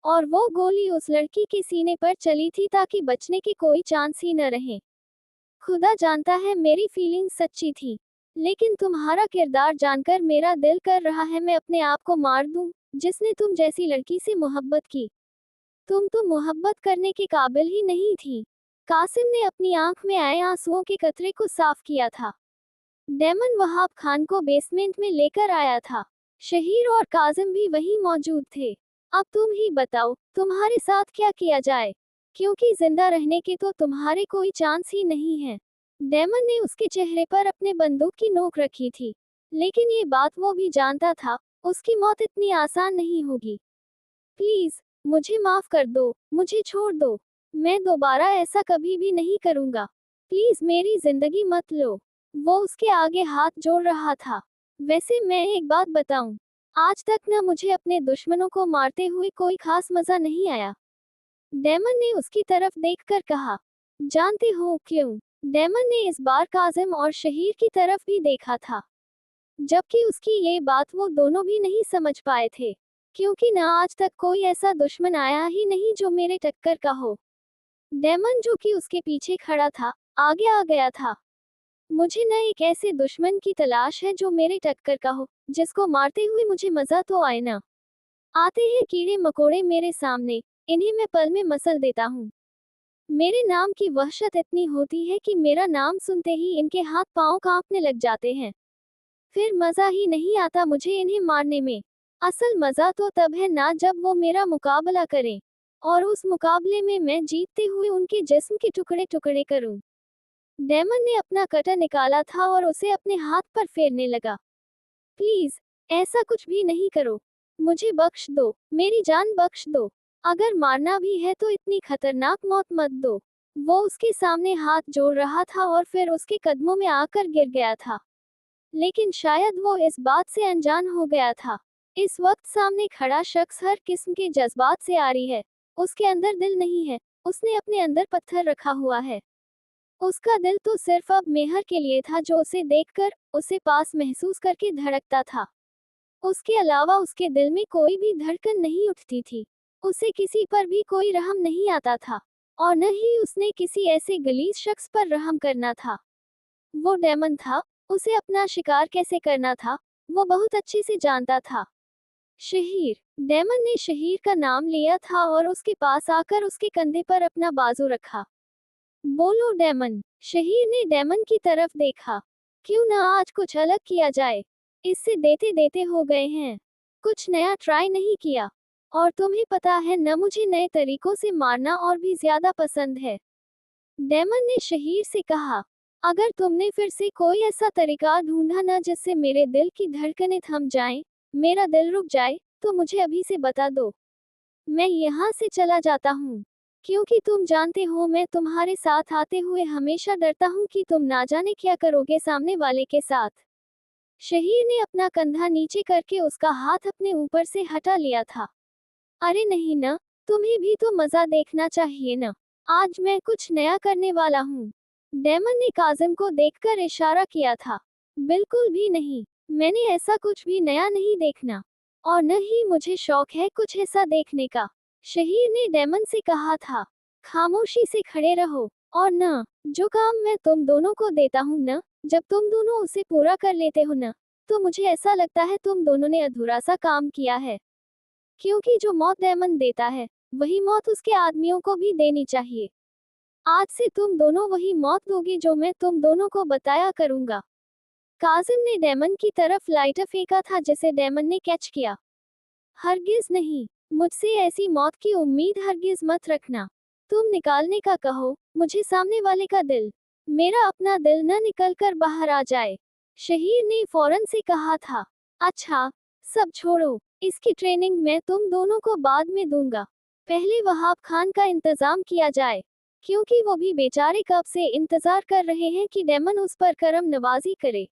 और वो गोली उस लड़की के सीने पर चली थी ताकि बचने की कोई चांस ही न रहे। खुदा जानता है मेरी फीलिंग सच्ची थी, लेकिन तुम्हारा किरदार जानकर मेरा दिल कर रहा है मैं अपने आप को मार दूं, जिसने तुम जैसी लड़की से मोहब्बत की। तुम तो मोहब्बत करने के काबिल ही नहीं थी। कासिम ने अपनी आंख में आए आंसुओं के कतरे को साफ किया था। डेमन वहाब खान को बेसमेंट में लेकर आया था। शहीर और काजिम भी वहीं मौजूद थे। अब तुम ही बताओ, तुम्हारे साथ क्या किया जाए, क्योंकि जिंदा रहने के तो तुम्हारे कोई चांस ही नहीं है। डेमन ने उसके चेहरे पर अपने बंदूक की नोक रखी थी, लेकिन ये बात वो भी जानता था, उसकी मौत इतनी आसान नहीं होगी। प्लीज, मुझे माफ कर दो, मुझे छोड़ दो। मैं दोबारा ऐसा कभी भी नहीं करूंगा। प्लीज मेरी जिंदगी मत लो। वो उसके आगे हाथ जोड़ रहा था। वैसे मैं एक बात बताऊं, आज तक न मुझे अपने दुश्मनों को मारते हुए कोई खास मजा नहीं आया। डेमन ने उसकी तरफ देखकर कहा। जानते हो क्यों? डेमन ने इस बार काजिम और शहीर की तरफ भी देखा था, जबकि उसकी ये बात वो दोनों भी नहीं समझ पाए थे, क्योंकि न आज तक कोई ऐसा दुश्मन आया ही नहीं जो मेरे टक्कर का हो। डेमन जो कि उसके पीछे खड़ा था, आगे आ गया था। मुझे न एक ऐसे दुश्मन की तलाश है जो मेरे टक्कर का हो, जिसको मारते हुए मुझे मजा तो आए ना। आते हैं कीड़े मकोड़े मेरे सामने, इन्हें मैं पल में मसल देता हूँ। मेरे नाम की वहशत इतनी होती है कि मेरा नाम सुनते ही इनके हाथ पांव कांपने लग जाते हैं। फिर मजा ही नहीं आता मुझे इन्हें मारने में। असल मजा तो तब है ना जब वो मेरा मुकाबला करें, और उस मुकाबले में मैं जीतते हुए उनके जिस्म के टुकड़े टुकड़े करूं। डेमन ने अपना कटर निकाला था और उसे अपने हाथ पर फेरने लगा। प्लीज, ऐसा कुछ भी नहीं करो। मुझे बख्श दो, मेरी जान बख्श दो। अगर मारना भी है तो इतनी खतरनाक मौत मत दो। वो उसके सामने हाथ जोड़ रहा था और फिर उसके कदमों में आकर गिर गया था, लेकिन शायद वो इस बात से अनजान हो गया था। इस वक्त सामने खड़ा शख्स हर किस्म के जज्बात से आरी है। उसके अंदर दिल नहीं है, उसने अपने अंदर पत्थर रखा हुआ है। उसका दिल तो सिर्फ अब मेहर के लिए था, जो उसे देखकर, उसे पास महसूस करके धड़कता था। उसके अलावा उसके दिल में कोई भी धड़कन नहीं उठती थी। उसे किसी पर भी कोई रहम नहीं आता था, और न ही उसने किसी ऐसे गलीज शख्स पर रहम करना था। वो डेमन था, उसे अपना शिकार कैसे करना था, वो बहुत अच्छे से जानता था। शहीर। डेमन ने शहीर का नाम लिया था और उसके पास आकर उसके कंधे पर अपना बाजू रखा। बोलो डेमन। शहीर ने डेमन की तरफ देखा। क्यों ना आज कुछ अलग किया जाए? इससे देते देते हो गए हैं, कुछ नया ट्राई नहीं किया। और तुम्हें पता है न, मुझे नए तरीकों से मारना और भी ज्यादा पसंद है। डेमन ने शहीर से कहा। अगर तुमने फिर से कोई ऐसा तरीका ढूंढा न जिससे मेरे दिल की धड़कनें थम जाएं, मेरा दिल रुक जाए, तो मुझे अभी से बता दो। मैं यहाँ से चला जाता हूँ, क्योंकि तुम जानते हो मैं तुम्हारे साथ आते हुए हमेशा डरता हूँ कि तुम ना जाने क्या करोगे सामने वाले के साथ। शहीर ने अपना कंधा नीचे करके उसका हाथ अपने ऊपर से हटा लिया था। अरे नहीं न, तुम्हें भी तो मजा देखना चाहिए न। आज मैं कुछ नया करने वाला हूँ। डेमन ने काजिम को देखकर इशारा किया था। बिल्कुल भी नहीं, मैंने ऐसा कुछ भी नया नहीं देखना, और न ही मुझे शौक है कुछ ऐसा देखने का। शहीर ने डेमन से कहा था। खामोशी से खड़े रहो, और न, जो काम मैं तुम दोनों को देता हूँ न, जब तुम दोनों उसे पूरा कर लेते हो न, तो मुझे ऐसा लगता है तुम दोनों ने अधूरा सा काम किया है। क्योंकि जो मौत डेमन देता है, वही मौत उसके आदमियों को भी देनी चाहिए। आज से तुम दोनों वही मौत दोगे जो मैं तुम दोनों को बताया करूंगा। काजिम ने डेमन की तरफ लाइटर फेंका था जिसे डेमन ने कैच किया। हरगिज नहीं, मुझसे ऐसी मौत की उम्मीद हरगिज मत रखना। तुम निकालने का कहो, मुझे सामने वाले का दिल, मेरा अपना दिल न निकल कर बाहर आ जाए। शहीर ने फौरन से कहा था। अच्छा, सब छोड़ो, इसकी ट्रेनिंग मैं तुम दोनों को बाद में दूंगा। पहले वहाब खान का इंतजाम किया जाए, क्योंकि वो भी बेचारे कब से इंतजार कर रहे हैं कि डेमन उस पर करम नवाजी करे।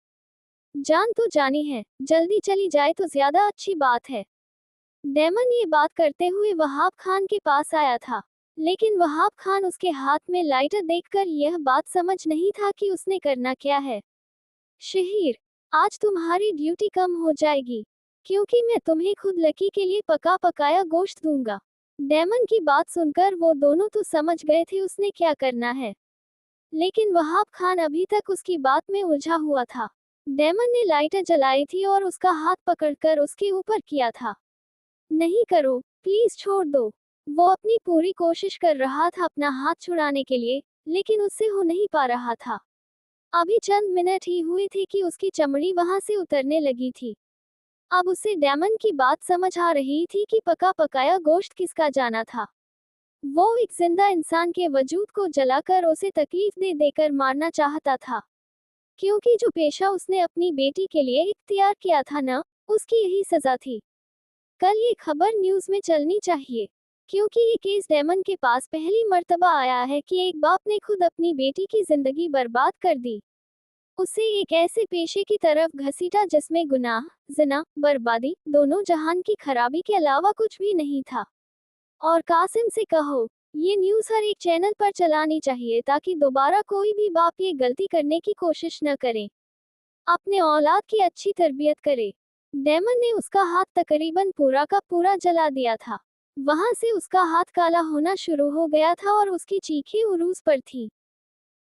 जान तो जानी है, जल्दी चली जाए तो ज्यादा अच्छी बात है। डेमन ये बात करते हुए वहाब खान के पास आया था, लेकिन वहाब खान उसके हाथ में लाइटर देखकर यह बात समझ नहीं था कि उसने करना क्या है। शहीर, आज तुम्हारी ड्यूटी कम हो जाएगी, क्योंकि मैं तुम्हें खुद लकी के लिए पका पकाया गोश्त दूंगा। डेमन की बात सुनकर वो दोनों तो समझ गए थे उसने क्या करना है, लेकिन वहाब खान अभी तक उसकी बात में उलझा हुआ था। डेमन ने लाइटर जलाई थी और उसका हाथ पकड़कर उसके ऊपर किया था। नहीं करो, प्लीज छोड़ दो। वो अपनी पूरी कोशिश कर रहा था अपना हाथ छुड़ाने के लिए, लेकिन उससे हो नहीं पा रहा था। अभी चंद मिनट ही हुए थे कि उसकी चमड़ी वहां से उतरने लगी थी। अब उसे डेमन की बात समझ आ रही थी कि पका पकाया गोश्त किसका जाना था। वो एक जिंदा इंसान के वजूद को जलाकर उसे तकलीफ दे देकर मारना चाहता था, क्योंकि जो पेशा उसने अपनी बेटी के लिए इख्तियार किया था ना, उसकी यही सजा थी। कल ये खबर न्यूज में चलनी चाहिए, क्योंकि ये केस डेमन के पास पहली मर्तबा आया है कि एक बाप ने खुद अपनी बेटी की जिंदगी बर्बाद कर दी, उसे एक ऐसे पेशे की तरफ घसीटा जिसमें गुनाह, जिना, बर्बादी, दोनों जहान की खराबी के अलावा कुछ भी नहीं था। और कासिम से कहो, ये न्यूज़ हर एक चैनल पर चलानी चाहिए ताकि दोबारा कोई भी बाप ये गलती करने की कोशिश न करे, अपने औलाद की अच्छी तरबियत करे। डेमन ने उसका हाथ तकरीबन पूरा का पूरा जला दिया था। वहां से उसका हाथ काला होना शुरू हो गया था और उसकी चीखें उरूज पर थी।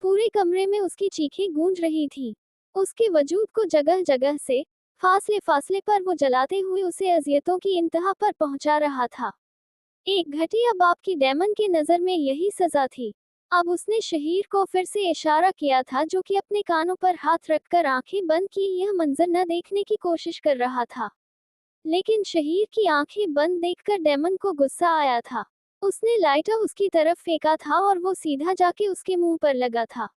पूरे कमरे में उसकी चीखें गूंज रही थी। उसके वजूद को जगह जगह से, फासले फासले पर वो जलाते हुए उसे अजियतों की इंतहा पर पहुंचा रहा था। एक घटिया बाप की डेमन की नजर में यही सजा थी। अब उसने शहीर को फिर से इशारा किया था, जो कि अपने कानों पर हाथ रखकर आंखें बंद किए यह मंजर न देखने की कोशिश कर रहा था। लेकिन शहीर की आंखें बंद देखकर डेमन को गुस्सा आया था। उसने लाइटर उसकी तरफ फेंका था और वो सीधा जाके उसके मुंह पर लगा था।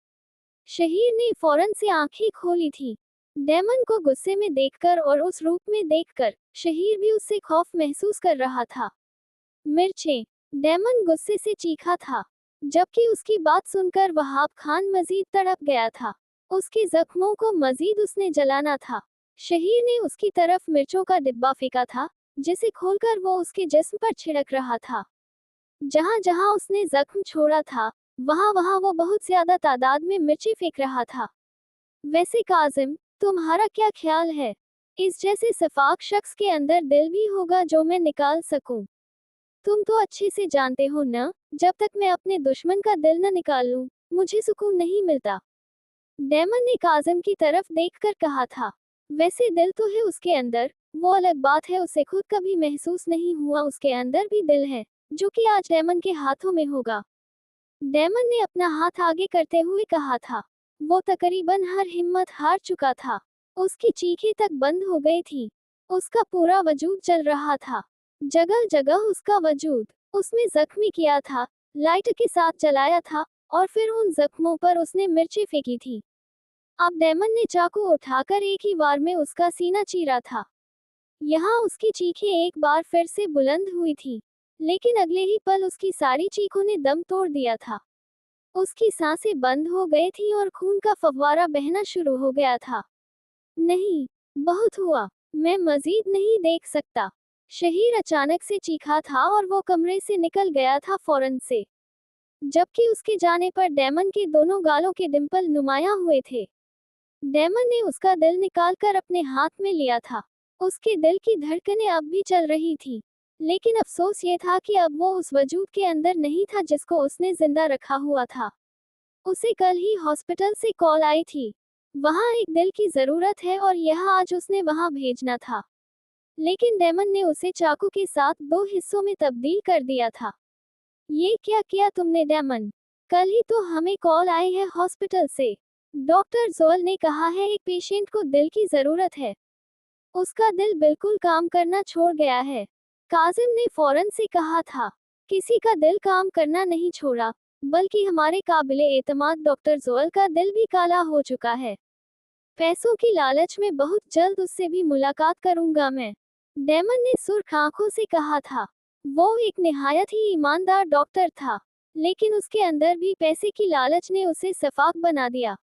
शहीर ने फौरन से आंखें खोली थी। डेमन को गुस्से में देखकर और उस रूप में देखकर शहीर भी उससे खौफ महसूस कर रहा था। मिर्चें! डेमन गुस्से से चीखा था, जबकि उसकी बात सुनकर वहाब खान मजीद तड़प गया था। उसके जख्मों को मजीद उसने जलाना था। शहीर ने उसकी तरफ मिर्चों का डिब्बा फेंका था, जिसे खोलकर वो उसके जिस्म पर छिड़क रहा था। जहां जहां उसने जख्म छोड़ा था, वहां वहां वो बहुत ज्यादा तादाद में मिर्ची फेंक रहा था। वैसे काजिम, तुम्हारा क्या ख्याल है? इस जैसे सफाक शख्स के अंदर दिल भी होगा जो मैं निकाल सकूं? तुम तो अच्छे से जानते हो ना, जब तक मैं अपने दुश्मन का दिल न निकाल लूं, मुझे सुकून नहीं मिलता। डेमन ने काजिम की तरफ देखकर कहा था। वैसे दिल तो है उसके अंदर, वो अलग बात है उसे खुद कभी महसूस नहीं हुआ उसके अंदर भी दिल है, जो कि आज डेमन के हाथों में होगा। डेमन ने अपना हाथ आगे करते हुए कहा था। वो तकरीबन हर हिम्मत हार चुका था। उसकी चीखें तक बंद हो गई थी। उसका पूरा वजूद जल रहा था। जगह जगह उसका वजूद उसमें जख्मी किया था, लाइट के साथ जलाया था, और फिर उन जख्मों पर उसने मिर्ची फेंकी थी। अब डेमन ने चाकू उठाकर एक ही वार में उसका सीना चीरा था। यहाँ उसकी चीखें एक बार फिर से बुलंद हुई थी, लेकिन अगले ही पल उसकी सारी चीखों ने दम तोड़ दिया था। उसकी सांसें बंद हो गई थी और खून का फव्वारा बहना शुरू हो गया था। नहीं, बहुत हुआ, मैं मजीद नहीं देख सकता। शहीर अचानक से चीखा था और वो कमरे से निकल गया था फौरन से, जबकि उसके जाने पर डेमन के दोनों गालों के डिंपल नुमाया हुए थे। डेमन ने उसका दिल निकालकर अपने हाथ में लिया था। उसके दिल की धड़कनें अब भी चल रही थी, लेकिन अफसोस ये था कि अब वो उस वजूद के अंदर नहीं था जिसको उसने जिंदा रखा हुआ था। उसे कल ही हॉस्पिटल से कॉल आई थी। वहाँ एक दिल की जरूरत है और यह आज उसने वहाँ भेजना था। लेकिन डेमन ने उसे चाकू के साथ दो हिस्सों में तब्दील कर दिया था। ये क्या किया तुमने डेमन? कल ही तो हमें कॉल आई है हॉस्पिटल से। डॉक्टर जोल ने कहा है एक पेशेंट को दिल की जरूरत है। उसका दिल बिल्कुल काम करना छोड़ गया है। काजिम ने फौरन से कहा था। किसी का दिल काम करना नहीं छोड़ा, बल्कि हमारे काबिले एतमाद डॉक्टर जोल का दिल भी काला हो चुका है। पैसों की लालच में बहुत जल्द उससे भी मुलाकात करूंगा मैं, डेमन ने सुर्ख आंखों से कहा था। वो एक निहायत ही ईमानदार डॉक्टर था, लेकिन उसके अंदर भी पैसे की लालच ने उसे सफाक बना दिया।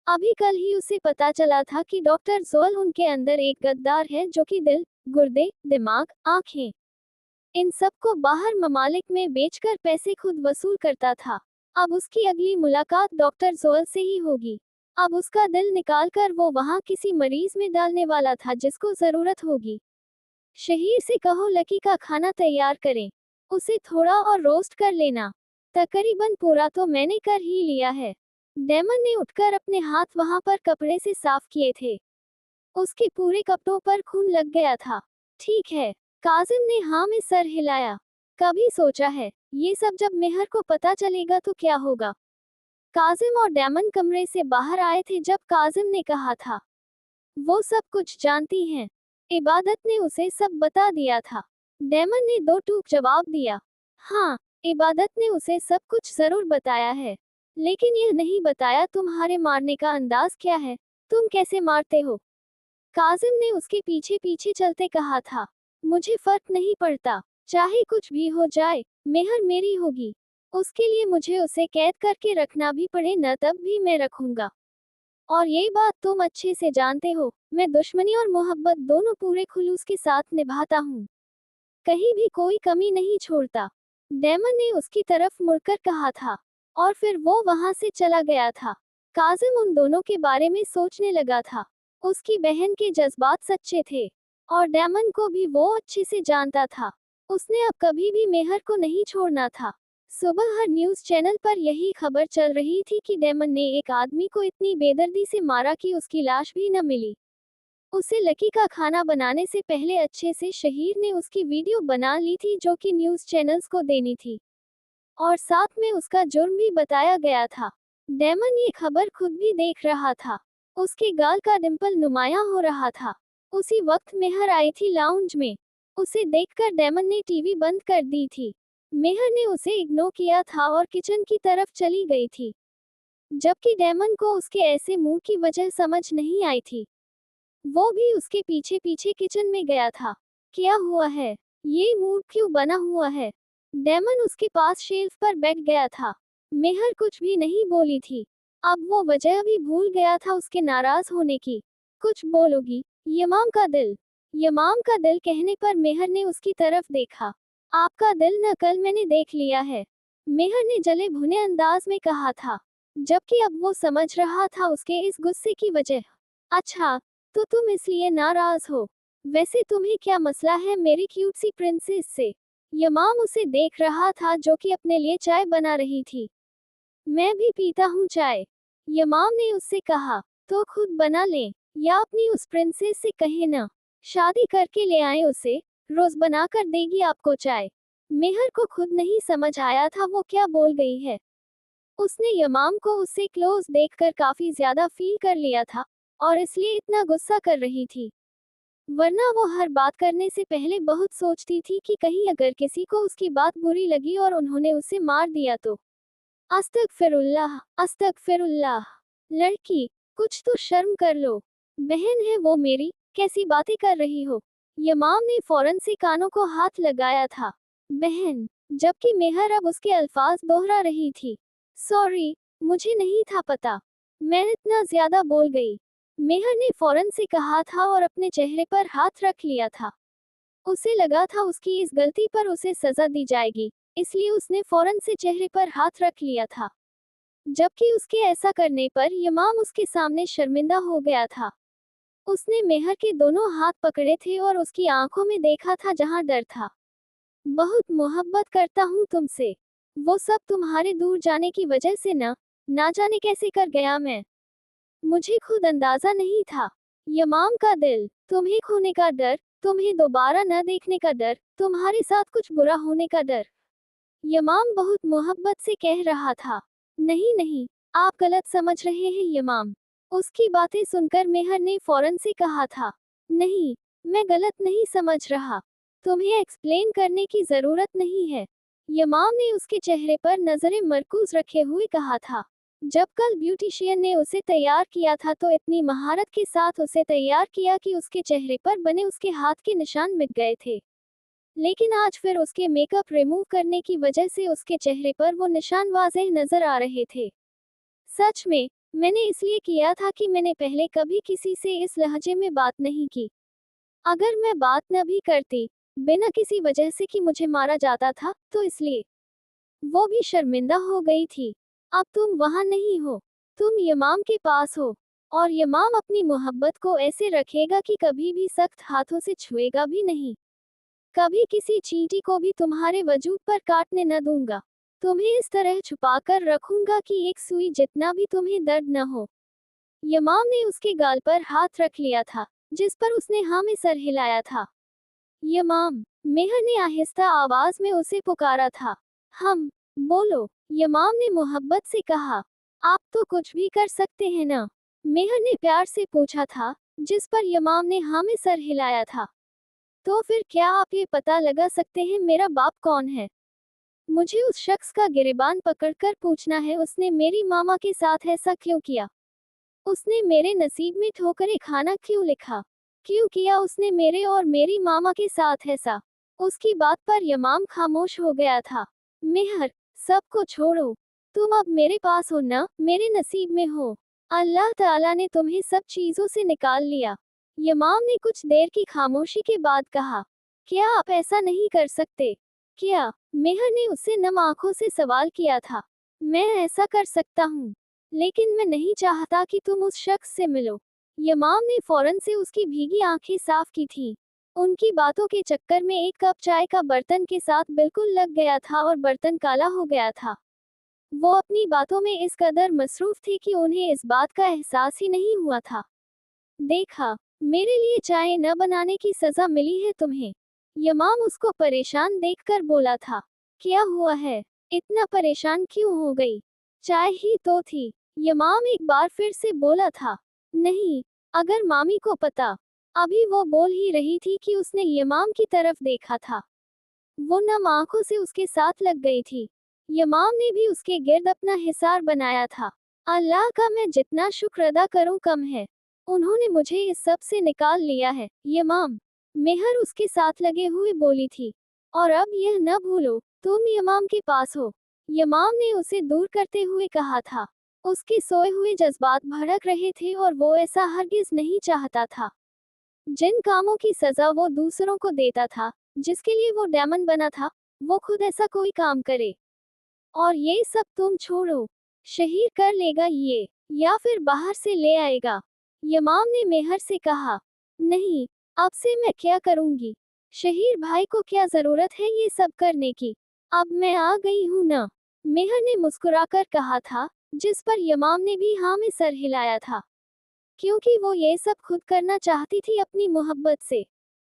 अभी कल ही उसे पता चला था कि डॉक्टर जोल उनके अंदर एक गद्दार है जो कि दिल, गुर्दे, दिमाग, आंखें, इन सब को बाहर ममालिक में बेचकर पैसे खुद वसूल करता था। अब उसकी अगली मुलाकात डॉक्टर जोल से ही होगी। अब उसका दिल निकालकर वो वहाँ किसी मरीज में डालने वाला था जिसको जरूरत होगी। शहीर से कहो लकी का खाना तैयार करें, उसे थोड़ा और रोस्ट कर लेना। तकरीबन पूरा तो मैंने कर ही लिया है। डेमन ने उठकर अपने हाथ वहां पर कपड़े से साफ किए थे। उसके पूरे कपड़ों पर खून लग गया था। ठीक है, काजिम ने हाँ में सर हिलाया। कभी सोचा है ये सब जब मेहर को पता चलेगा तो क्या होगा? काजिम और डेमन कमरे से बाहर आए थे जब काजिम ने कहा था वो सब कुछ जानती हैं। इबादत ने उसे सब बता दिया था। डेमन ने दो टूक जवाब दिया। हाँ, इबादत ने उसे सब कुछ जरूर बताया है, लेकिन यह नहीं बताया तुम्हारे मारने का अंदाज क्या है, तुम कैसे मारते हो। काजिम ने उसके पीछे पीछे चलते कहा था, मुझे फर्क नहीं पड़ता, चाहे कुछ भी हो जाए, मेहर मेरी होगी। उसके लिए मुझे उसे कैद करके रखना भी पड़े न तब भी मैं रखूंगा। और ये बात तुम अच्छे से जानते हो, मैं दुश्मनी और मोहब्बत दोनों पूरे खुलूस के साथ निभाता हूँ, कहीं भी कोई कमी नहीं छोड़ता। डेमन ने उसकी तरफ मुड़कर कहा था, और फिर वो वहां से चला गया था। काजिम उन दोनों के बारे में सोचने लगा था। उसकी बहन के जज्बात सच्चे थे, और डेमन को भी वो अच्छे से जानता था। उसने अब कभी भी मेहर को नहीं छोड़ना था। सुबह हर न्यूज चैनल पर यही खबर चल रही थी कि डेमन ने एक आदमी को इतनी बेदर्दी से मारा कि उसकी लाश भी न मिली। उसे लकी का खाना बनाने से पहले अच्छे से शहीर ने उसकी वीडियो बना ली थी जो कि न्यूज चैनल्स को देनी थी, और साथ में उसका जुर्म भी बताया गया था। डेमन ये खबर खुद भी देख रहा था। उसके गाल का डिंपल नुमायां हो रहा था। उसी वक्त मेहर आई थी लाउंज में। उसे देखकर डेमन ने टीवी बंद कर दी थी। मेहर ने उसे इग्नोर किया था और किचन की तरफ चली गई थी, जबकि डेमन को उसके ऐसे मूड की वजह समझ नहीं आई थी। वो भी उसके पीछे पीछे किचन में गया था। क्या हुआ है? ये मूड क्यों बना हुआ है? डेमन उसके पास शेल्फ पर बैठ गया था। मेहर कुछ भी नहीं बोली थी। अब वो वजह भी भूल गया था उसके नाराज होने की। कुछ बोलोगी? यमाम का दिल। यमाम का दिल कहने पर मेहर ने उसकी तरफ देखा। आपका दिल न कल मैंने देख लिया है, मेहर ने जले भुने अंदाज में कहा था, जबकि अब वो समझ रहा था उसके इस गुस्से की वजह। अच्छा, तो तुम इसलिए नाराज हो? वैसे तुम्हें क्या मसला है मेरी क्यूट सी प्रिंसेस से? यमाम उसे देख रहा था जो कि अपने लिए चाय बना रही थी। मैं भी पीता हूँ चाय, यमाम ने उससे कहा। तो खुद बना ले, या अपनी उस प्रिंसेस से कहे ना, शादी करके ले आए उसे, रोज बना कर देगी आपको चाय। मेहर को खुद नहीं समझ आया था वो क्या बोल गई है। उसने यमाम को उससे क्लोज देखकर काफी ज्यादा फील कर लिया था, और इसलिए इतना गुस्सा कर रही थी। वरना वो हर बात करने से पहले बहुत सोचती थी कि कहीं अगर किसी को उसकी बात बुरी लगी और उन्होंने उसे मार दिया तो। अस्तगफिरुल्लाह, अस्तगफिरुल्लाह। लड़की, कुछ तो शर्म कर लो। बहन है वो मेरी, कैसी बातें कर रही हो? यमाम ने फौरन से कानों को हाथ लगाया था। बहन, जबकि मेहर अब उसके अल्फाज दोहरा रही थी। सॉरी, मुझे नहीं था पता, मैं इतना ज्यादा बोल गई, मेहर ने फौरन से कहा था और अपने चेहरे पर हाथ रख लिया था। उसे लगा था उसकी इस गलती पर उसे सजा दी जाएगी, इसलिए उसने फौरन से चेहरे पर हाथ रख लिया था। जबकि उसके ऐसा करने पर यमाम उसके सामने शर्मिंदा हो गया था। उसने मेहर के दोनों हाथ पकड़े थे और उसकी आंखों में देखा था जहां डर था। बहुत मोहब्बत करता हूँ तुमसे, वो सब तुम्हारे दूर जाने की वजह से ना जाने कैसे कर गया मैं, मुझे खुद अंदाजा नहीं था। यमाम का दिल, तुम्हें खोने का डर, तुम्हें दोबारा न देखने का डर, तुम्हारे साथ कुछ बुरा होने का डर। यमाम बहुत मोहब्बत से कह रहा था। नहीं नहीं, आप गलत समझ रहे हैं यमाम। उसकी बातें सुनकर मेहर ने फौरन से कहा था, नहीं, मैं गलत नहीं समझ रहा, तुम्हें एक्सप्लेन करने की जरूरत नहीं है। यमाम ने उसके चेहरे पर नजरें मरकूज रखे हुए कहा था। जब कल ब्यूटिशियन ने उसे तैयार किया था तो इतनी महारत के साथ उसे तैयार किया कि उसके चेहरे पर बने उसके हाथ के निशान मिट गए थे। लेकिन आज फिर उसके मेकअप रिमूव करने की वजह से उसके चेहरे पर वो निशान वाज़ेह नजर आ रहे थे। सच में, मैंने इसलिए किया था कि मैंने पहले कभी किसी से इस लहजे में बात नहीं की। अगर मैं बात न भी करती, बिना किसी वजह से कि मुझे मारा जाता था, तो इसलिए। वो भी शर्मिंदा हो गई थी। अब तुम वहां नहीं हो, तुम यमाम के पास हो, और यमाम अपनी मोहब्बत को ऐसे रखेगा कि कभी भी सख्त हाथों से छुएगा भी नहीं। कभी किसी चींटी को भी तुम्हारे वजूद पर काटने न दूंगा। तुम्हें इस तरह छुपा कर रखूंगा कि एक सुई जितना भी तुम्हें दर्द न हो। यमाम ने उसके गाल पर हाथ रख लिया था, जिस पर उसने हाँ में सर हिलाया था। यमाम, मेहर ने आहिस्ता आवाज में उसे पुकारा था। हम, बोलो, यमाम ने मोहब्बत से कहा। आप तो कुछ भी कर सकते हैं ना? मेहर ने प्यार से पूछा था, जिस पर यमाम ने हाँ में सर हिलाया था। तो फिर क्या आप ये पता लगा सकते हैं मेरा बाप कौन है? मुझे उस शख्स का गिरेबान पकड़कर पूछना है, उसने मेरी मामा के साथ ऐसा क्यों किया? उसने मेरे नसीब में ठोकरें खाना क्यों लिखा? क्यों किया उसने मेरे और मेरी मामा के साथ ऐसा? उसकी बात पर यमाम खामोश हो गया था। मेहर, सबको छोड़ो। तुम अब मेरे पास हो ना, मेरे नसीब में हो। अल्लाह ताला ने तुम्हें सब चीजों से निकाल लिया। यमाम ने कुछ देर की खामोशी के बाद कहा, क्या आप ऐसा नहीं कर सकते? क्या? मेहर ने उससे नम आंखों से सवाल किया था। मैं ऐसा कर सकता हूँ, लेकिन मैं नहीं चाहता कि तुम उस शख्स से मिलो। यमाम ने फौरन से उसकी भीगी आंखें साफ की थीं। उनकी बातों के चक्कर में एक कप चाय का बर्तन के साथ बिल्कुल लग गया था और बर्तन काला हो गया था। वो अपनी बातों में इस कदर मसरूफ थी कि उन्हें इस बात का एहसास ही नहीं हुआ था। देखा, मेरे लिए चाय न बनाने की सजा मिली है तुम्हें। यमाम उसको परेशान देखकर बोला था। क्या हुआ है? इतना परेशान क्यों हो गई? चाय ही तो थी। यमाम एक बार फिर से बोला था। नहीं, अगर मामी को पता। अभी वो बोल ही रही थी कि उसने यमाम की तरफ देखा था। वो नम आंखों से उसके साथ लग गई थी। यमाम ने भी उसके गिर्द अपना हिसार बनाया था। अल्लाह का मैं जितना शुक्र अदा करूं कम है। उन्होंने मुझे इस सब से निकाल लिया है, यमाम। मेहर उसके साथ लगे हुए बोली थी। और अब यह न भूलो, तुम यमाम के पास हो। यमाम ने उसे दूर करते हुए कहा था। उसके सोए हुए जज्बात भड़क रहे थे और वो ऐसा हरगिज नहीं चाहता था। जिन कामों की सजा वो दूसरों को देता था, जिसके लिए वो डेमन बना था, वो खुद ऐसा कोई काम करे। और ये सब तुम छोड़ो। शहीर कर लेगा ये, या फिर बाहर से ले आएगा। यमाम ने मेहर से कहा। नहीं, अब से मैं क्या करूंगी? शहीर भाई को क्या जरूरत है ये सब करने की? अब मैं आ गई हूं ना। मेहर ने मुस्कुराकर कहा था, जिस पर यमाम ने भी हाँ में सर हिलाया था, क्योंकि वो ये सब खुद करना चाहती थी अपनी मोहब्बत से।